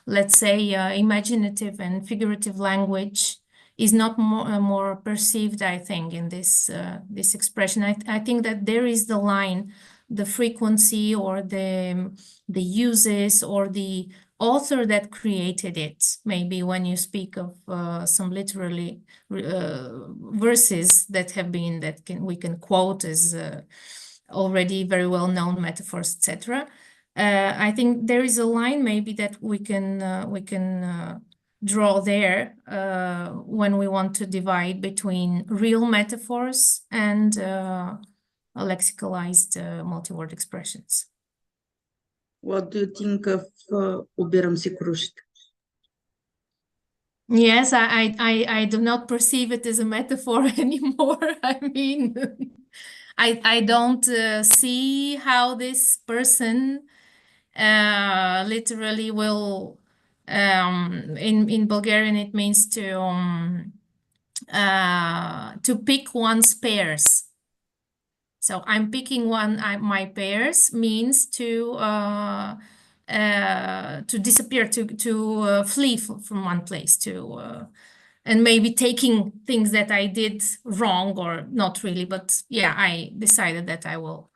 Speaker 4: let's say imaginative and figurative language is not more perceived, I think, in this expression. I think that there is the line, the frequency, or the uses, or the author that created it. Maybe when you speak of some literally verses that have been, we can quote as already very well known metaphors, etc. I think there is a line maybe that we can draw there when we want to divide between real metaphors and lexicalized multi-word expressions.
Speaker 7: What do you think of Ubieram si cruște?
Speaker 4: Yes, I do not perceive it as a metaphor anymore. I don't see how this person literally will, in Bulgarian it means to pick one's pairs. So I'm picking my pairs means to disappear, to flee from one place, and maybe taking things that I did wrong, or not really, but yeah, I decided that I will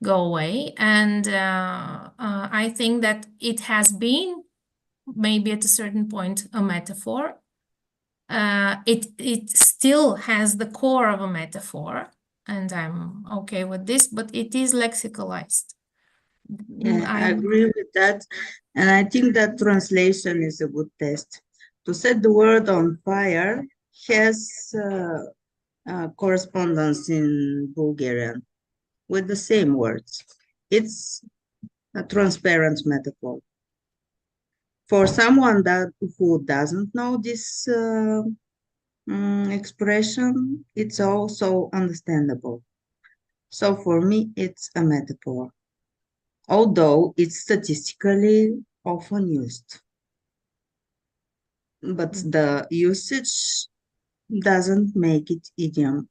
Speaker 4: go away. And I think that it has been maybe at a certain point a metaphor. It still has the core of a metaphor, and I'm okay with this, but it is lexicalized.
Speaker 7: Yeah, I agree with that. And I think that translation is a good test. To set the word on fire has correspondence in Bulgarian with the same words. It's a transparent metaphor. For someone who doesn't know this expression, it's also understandable. So for me, it's a metaphor, although it's statistically often used. But the usage doesn't make it idiom.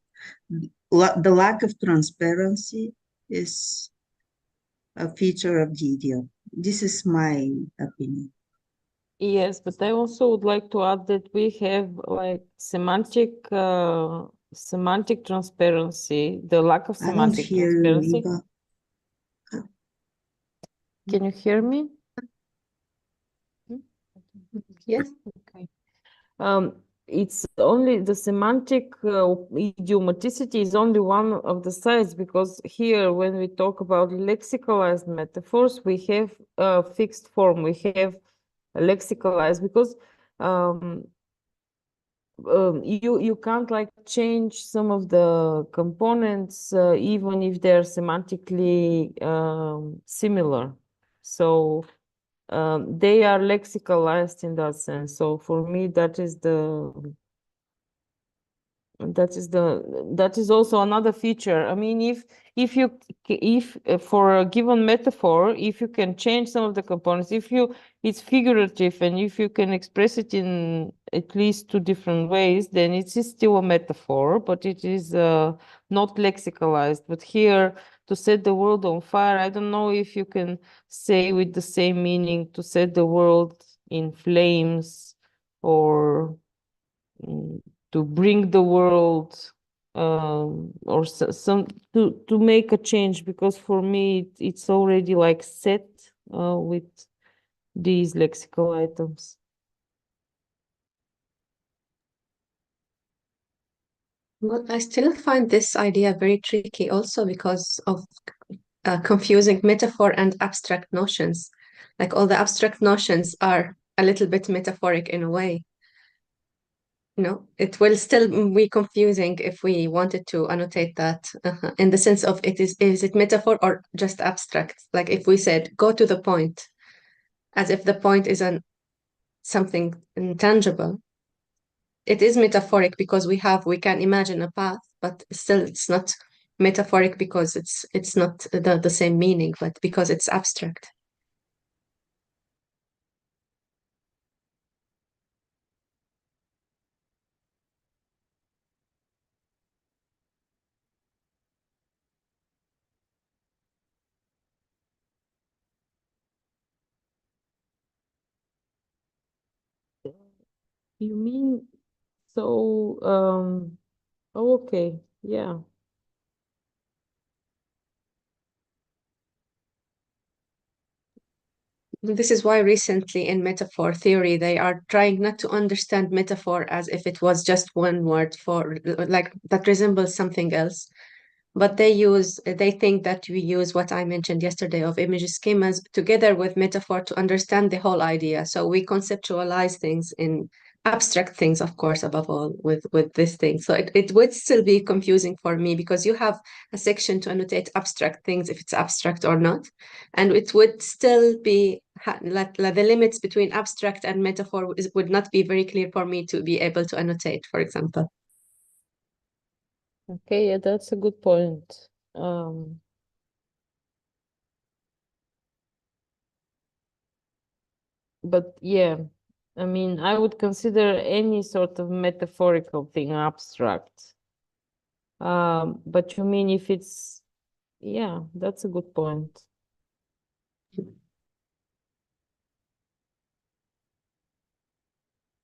Speaker 7: The lack of transparency is a feature of the idiom. This is my opinion.
Speaker 2: Yes, but I also would like to add that we have like semantic transparency, the lack of
Speaker 7: I don't
Speaker 2: semantic
Speaker 7: hear you,
Speaker 2: transparency.
Speaker 7: Eva.
Speaker 2: Can you hear me?
Speaker 9: Yes.
Speaker 2: Okay. It's only the semantic idiomaticity is only one of the sides, because here when we talk about lexicalized metaphors, we have a fixed form, we have lexicalized, because you can't like change some of the components even if they're semantically similar. So they are lexicalized in that sense. So for me, that is also another feature. I mean, if for a given metaphor, if you can change some of the components, it's figurative, and if you can express it in at least two different ways, then it is still a metaphor, but it is not lexicalized. But here, to set the world on fire, I don't know if you can say with the same meaning to set the world in flames, or to bring the world or some to make a change, because for me it's already like set with these lexical items.
Speaker 9: Well, I still find this idea very tricky also because of confusing metaphor and abstract notions. Like all the abstract notions are a little bit metaphoric in a way. It will still be confusing if we wanted to annotate that in the sense of is it metaphor or just abstract? Like if we said, go to the point, as if the point is something intangible. It is metaphoric because we can imagine a path, but still it's not metaphoric because it's not the same meaning, but because it's abstract.
Speaker 2: You mean so okay, yeah.
Speaker 9: This is why recently in metaphor theory, they are trying not to understand metaphor as if it was just one word for like that resembles something else. But they think that we use what I mentioned yesterday of image schemas together with metaphor to understand the whole idea. So we conceptualize things in abstract things, of course, above all with this thing. So it would still be confusing for me because you have a section to annotate abstract things if it's abstract or not. And it would still be like the limits between abstract and metaphor would not be very clear for me to be able to annotate, for example.
Speaker 2: Okay, yeah, that's a good point. But yeah, I mean, I would consider any sort of metaphorical thing abstract. But you mean if it's, yeah, that's a good point.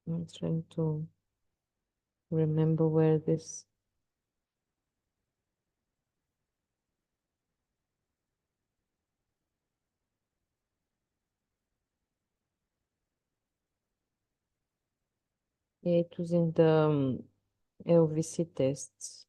Speaker 2: I'm trying to remember where this. Yeah, it was in the LVC tests.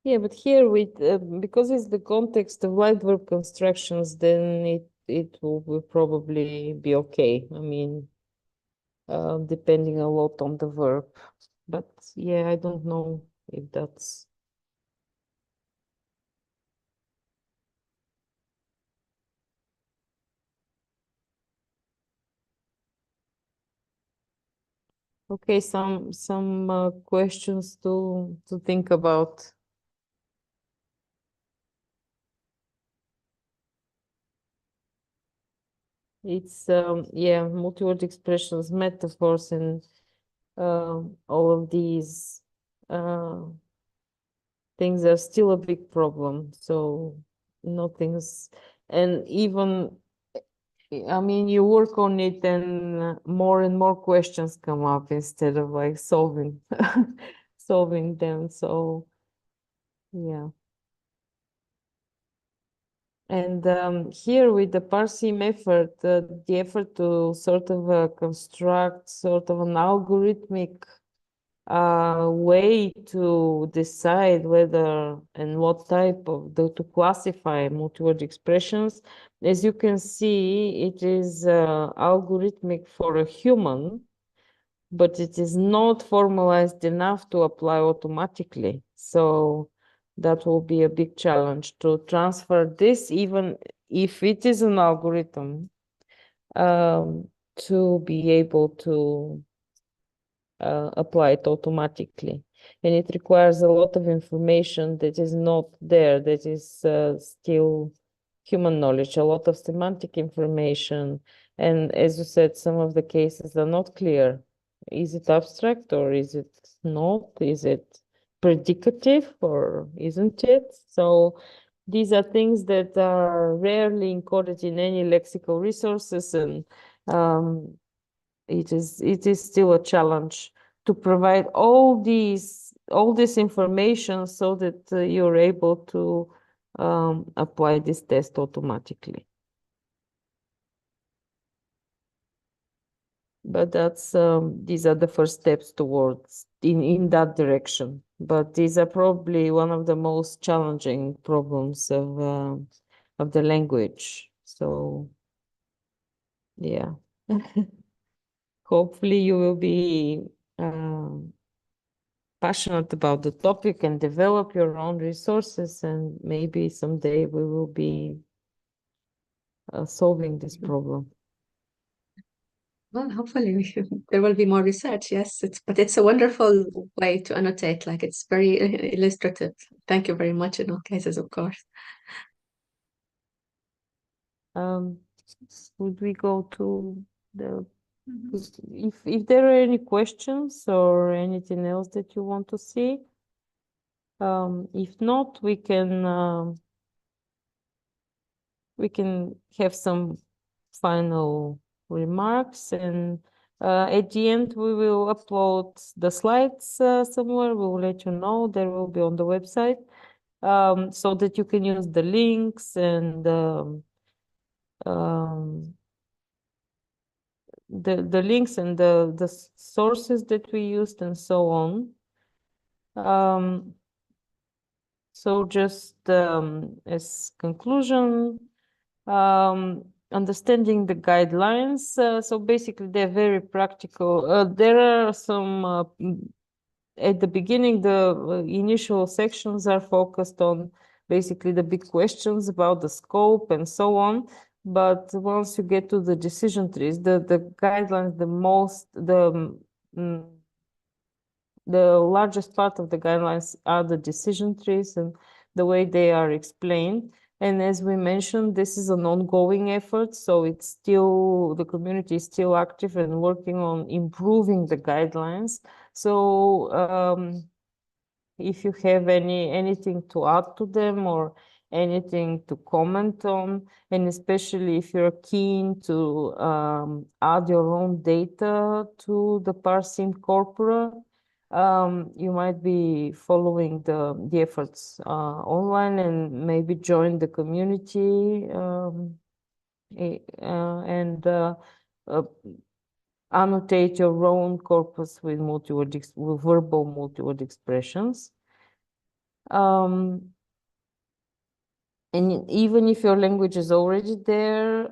Speaker 2: Yeah, but here with because it's the context of light verb constructions, then it it will probably be okay. I mean, depending a lot on the verb. But yeah, I don't know if that's... Okay, some questions to think about. It's yeah, multi-word expressions, metaphors, and all of these things are still a big problem. So nothing's, and even, I mean, you work on it and more questions come up instead of like solving solving them. So yeah. And here with the parsing effort, the effort to sort of construct sort of an algorithmic way to decide whether and what type of to classify multi-word expressions. As you can see, it is algorithmic for a human, but it is not formalized enough to apply automatically. So that will be a big challenge to transfer this, even if it is an algorithm, to be able to apply it automatically. And it requires a lot of information that is not there, that is still human knowledge, a lot of semantic information. And as you said, some of the cases are not clear. Is it abstract or is it not? Is it predicative or isn't it? So these are things that are rarely encoded in any lexical resources, and it is still a challenge to provide all this information so that you're able to apply this test automatically. But that's these are the first steps towards in that direction. But these are probably one of the most challenging problems of the language. So yeah. Hopefully you will be passionate about the topic and develop your own resources, and maybe someday we will be solving this problem.
Speaker 9: Well, hopefully there will be more research. Yes, but it's a wonderful way to annotate. Like, it's very illustrative. Thank you very much in all cases, of course.
Speaker 2: Would we go to the if there are any questions or anything else that you want to see? If not, we can have some final remarks, and at the end we will upload the slides somewhere. We will let you know. They will be on the website, so that you can use the links and the links and the sources that we used and so on. So just as conclusion, understanding the guidelines. So basically they're very practical. There are some, at the beginning, the initial sections are focused on basically the big questions about the scope and so on. But once you get to the decision trees, the guidelines, the largest part of the guidelines are the decision trees and the way they are explained. And as we mentioned, this is an ongoing effort, so it's still, the community is still active and working on improving the guidelines. So if you have anything to add to them or anything to comment on, and especially if you're keen to add your own data to the parsing corpora, you might be following the efforts online and maybe join the community and annotate your own corpus with verbal multi-word expressions. And even if your language is already there,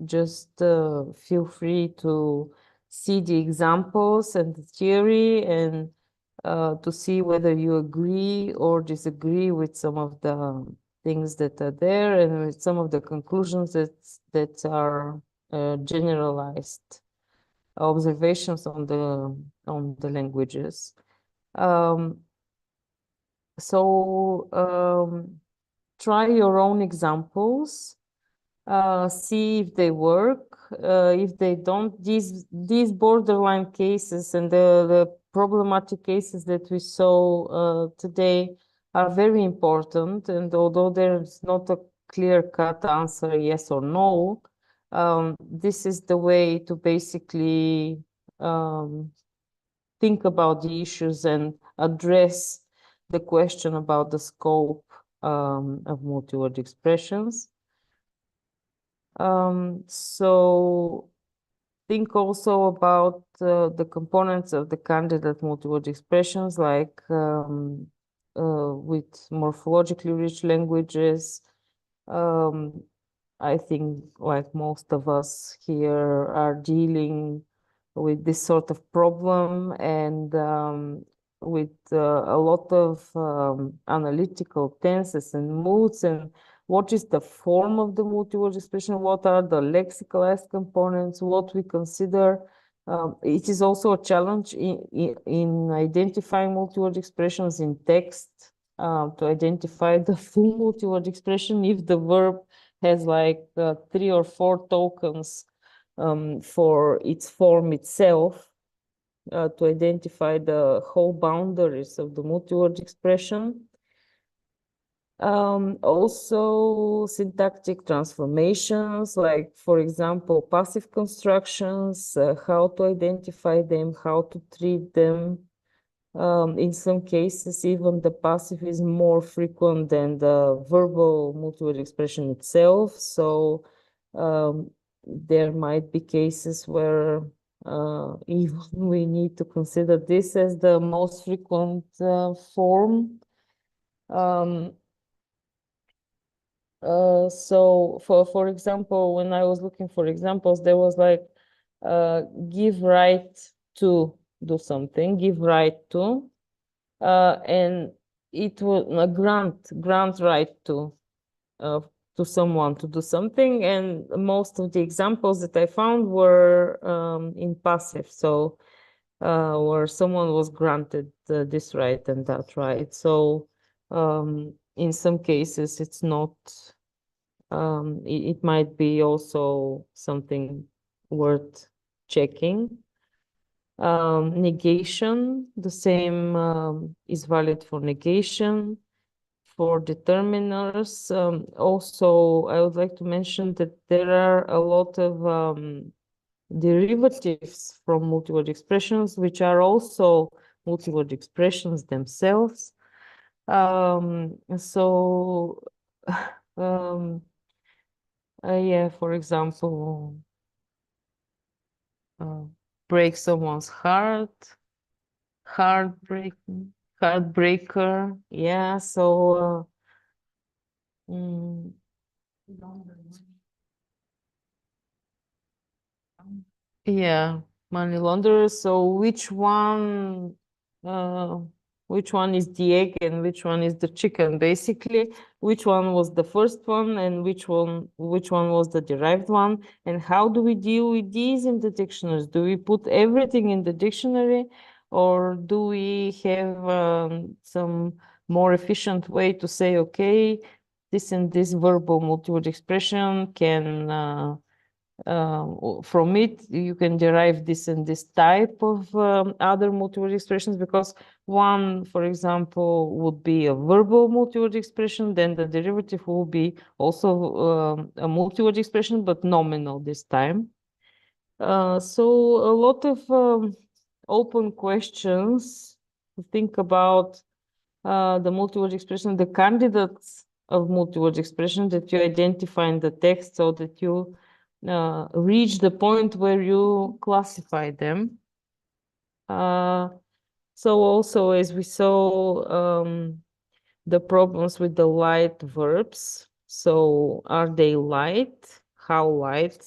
Speaker 2: just feel free to see the examples and the theory and to see whether you agree or disagree with some of the things that are there and with some of the conclusions that are generalized observations on the languages. Try your own examples, see if they work. If they don't, these borderline cases and the problematic cases that we saw today are very important. And although there's not a clear-cut answer, yes or no, this is the way to basically think about the issues and address the question about the scope of multi-word expressions. So think also about the components of the candidate multi-word expressions, like with morphologically rich languages. I think like most of us here are dealing with this sort of problem and with a lot of analytical tenses and moods and what is the form of the multi-word expression, what are the lexicalized components, what we consider. It is also a challenge in identifying multi-word expressions in text, to identify the full multi-word expression if the verb has like 3 or 4 tokens for its form itself, to identify the whole boundaries of the multi-word expression. Also syntactic transformations, like for example, passive constructions, how to identify them, how to treat them. In some cases, even the passive is more frequent than the verbal multi-word expression itself. So there might be cases where even we need to consider this as the most frequent form. So for example, when I was looking for examples, there was like give right to do something, give right to, and it was a grant right to someone to do something, and most of the examples that I found were in passive, so where someone was granted this right and that right. So in some cases it's not, it might be also something worth checking. Negation, the same is valid for negation. For determiners, also I would like to mention that there are a lot of derivatives from multi-word expressions, which are also multi-word expressions themselves. Yeah, for example, break someone's heart, heartbreaking, heartbreaker. Yeah, so yeah, money launderers. So which one is the egg and which one is the chicken? Basically, which one was the first one and which one was the derived one? And how do we deal with these in the dictionaries? Do we put everything in the dictionary, or do we have some more efficient way to say, okay, this and this verbal multi-word expression can from it you can derive this and this type of other multi-word expressions, because one, for example, would be a verbal multi-word expression, then the derivative will be also a multi-word expression, but nominal this time. So a lot of open questions to think about the multi-word expression, the candidates of multi-word expression that you identify in the text, so that you reach the point where you classify them. So also, as we saw, the problems with the light verbs. So are they light? How light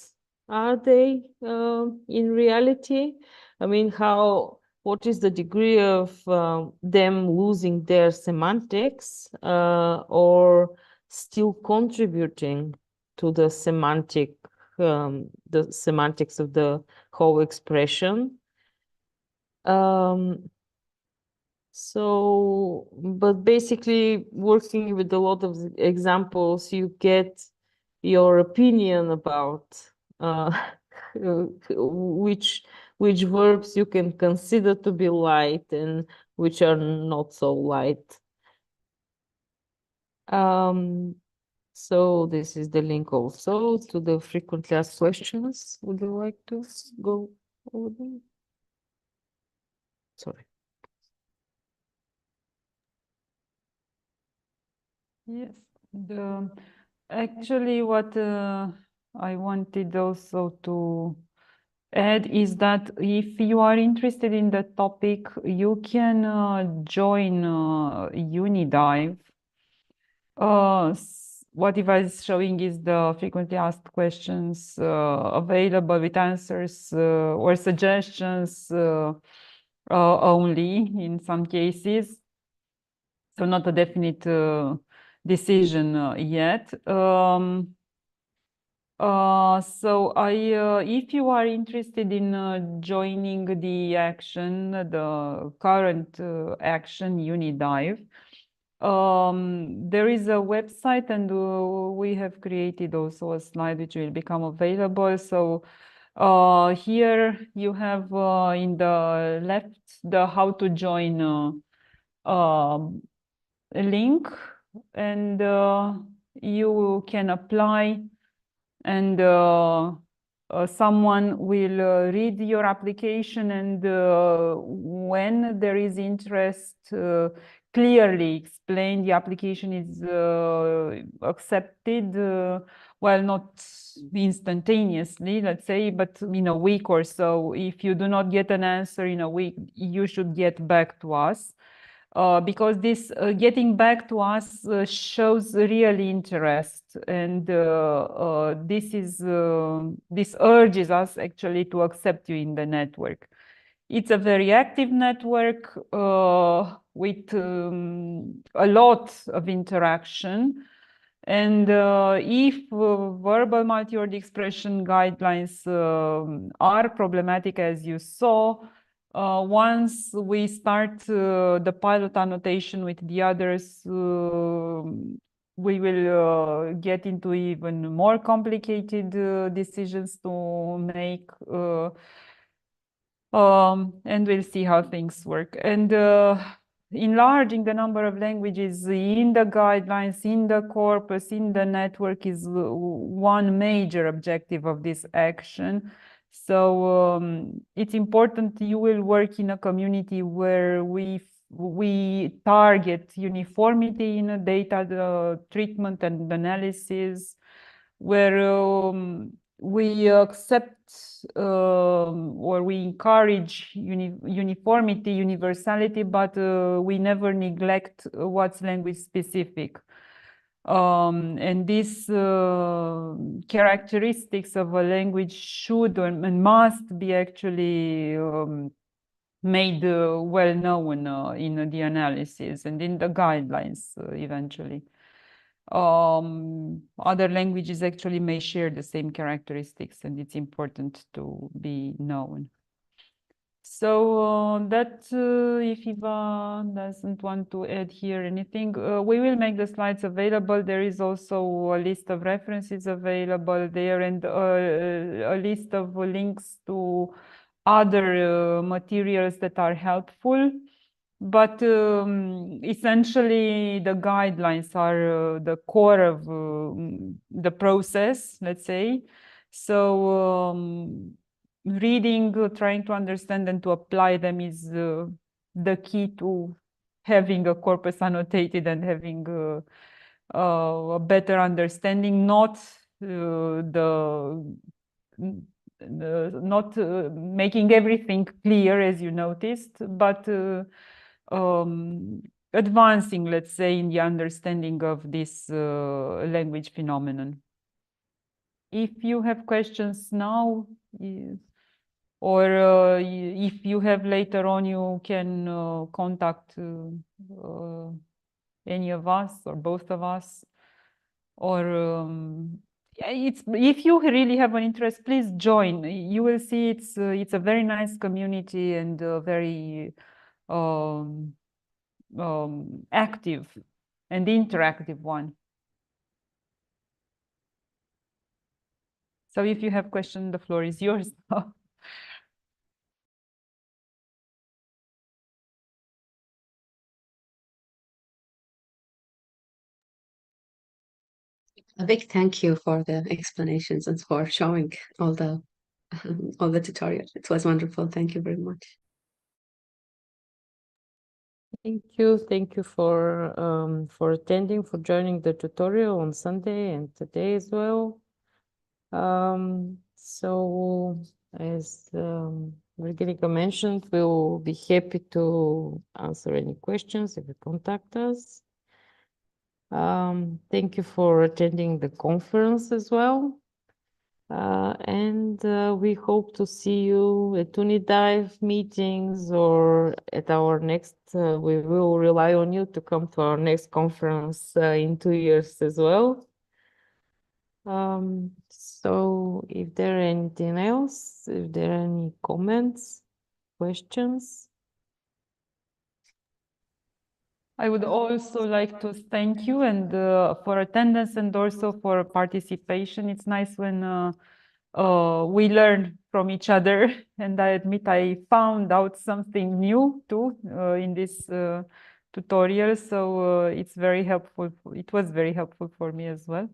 Speaker 2: are they in reality? I mean, what is the degree of them losing their semantics or still contributing to the semantics of the whole expression? So, but basically working with a lot of examples, you get your opinion about which verbs you can consider to be light and which are not so light. So this is the link also to the frequently asked questions. Would you like to go over them? Sorry.
Speaker 1: Yes, actually what I wanted also to add is that if you are interested in the topic, you can join Unidive. What Eva is showing is the frequently asked questions available with answers or suggestions only in some cases. So not a definite decision yet. If you are interested in joining the action, the current action Unidive, there is a website, and we have created also a slide which will become available. So here you have in the left the how to join link, and you can apply, and someone will read your application, and when there is interest, clearly explain the application is accepted, well, not instantaneously, let's say, but in a week or so. If you do not get an answer in a week, you should get back to us. Because this getting back to us shows real interest, and this urges us actually to accept you in the network. It's a very active network with a lot of interaction. And if verbal multi-word expression guidelines are problematic, as you saw, once we start the pilot annotation with the others, we will get into even more complicated decisions to make, and we'll see how things work. And enlarging the number of languages in the guidelines, in the corpus, in the network is one major objective of this action. So it's important you will work in a community where we target uniformity in data treatment and analysis, where we accept or we encourage uniformity, universality, but we never neglect what's language specific. And these characteristics of a language should and must be actually made well known in the analysis and in the guidelines eventually. Other languages actually may share the same characteristics, and it's important to be known. So if Eva doesn't want to add here anything, we will make the slides available. There is also a list of references available there, and a list of links to other materials that are helpful. But essentially, the guidelines are the core of the process, let's say. So reading, trying to understand and to apply them is the key to having a corpus annotated and having a better understanding, not not making everything clear, as you noticed, but advancing, let's say, in the understanding of this language phenomenon. If you have questions now, or if you have later on, you can contact any of us or both of us. Or if you really have an interest, please join. You will see it's a very nice community and very active and interactive one. So if you have questions, the floor is yours now.
Speaker 9: A big thank you for the explanations and for showing all the tutorials. It was wonderful. Thank you very much.
Speaker 2: Thank you for attending, for joining the tutorial on Sunday and today as well. So as Verginica mentioned, we will be happy to answer any questions if you contact us. Thank you for attending the conference as well. And we hope to see you at Unidive meetings or at our next, we will rely on you to come to our next conference in 2 years as well. So if there anything else, if there are any comments, questions?
Speaker 1: I would also like to thank you and for attendance and also for participation. It's nice when we learn from each other, and I admit I found out something new too in this tutorial. So it's very helpful. It was very helpful for me as well.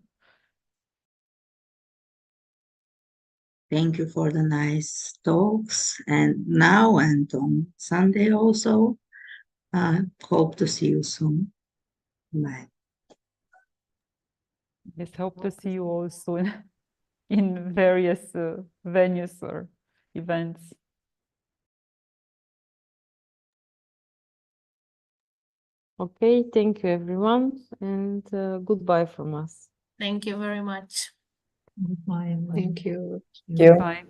Speaker 7: Thank you for the nice talks, and now and on Sunday also. Hope to see you soon. Bye.
Speaker 1: Yes, hope to see you also in various venues or events.
Speaker 2: Okay, thank you everyone, and goodbye from us.
Speaker 4: Thank you very much.
Speaker 9: Thank you.
Speaker 5: Thank you.
Speaker 1: Bye.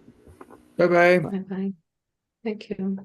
Speaker 8: Bye-bye.
Speaker 9: Bye bye. Thank you.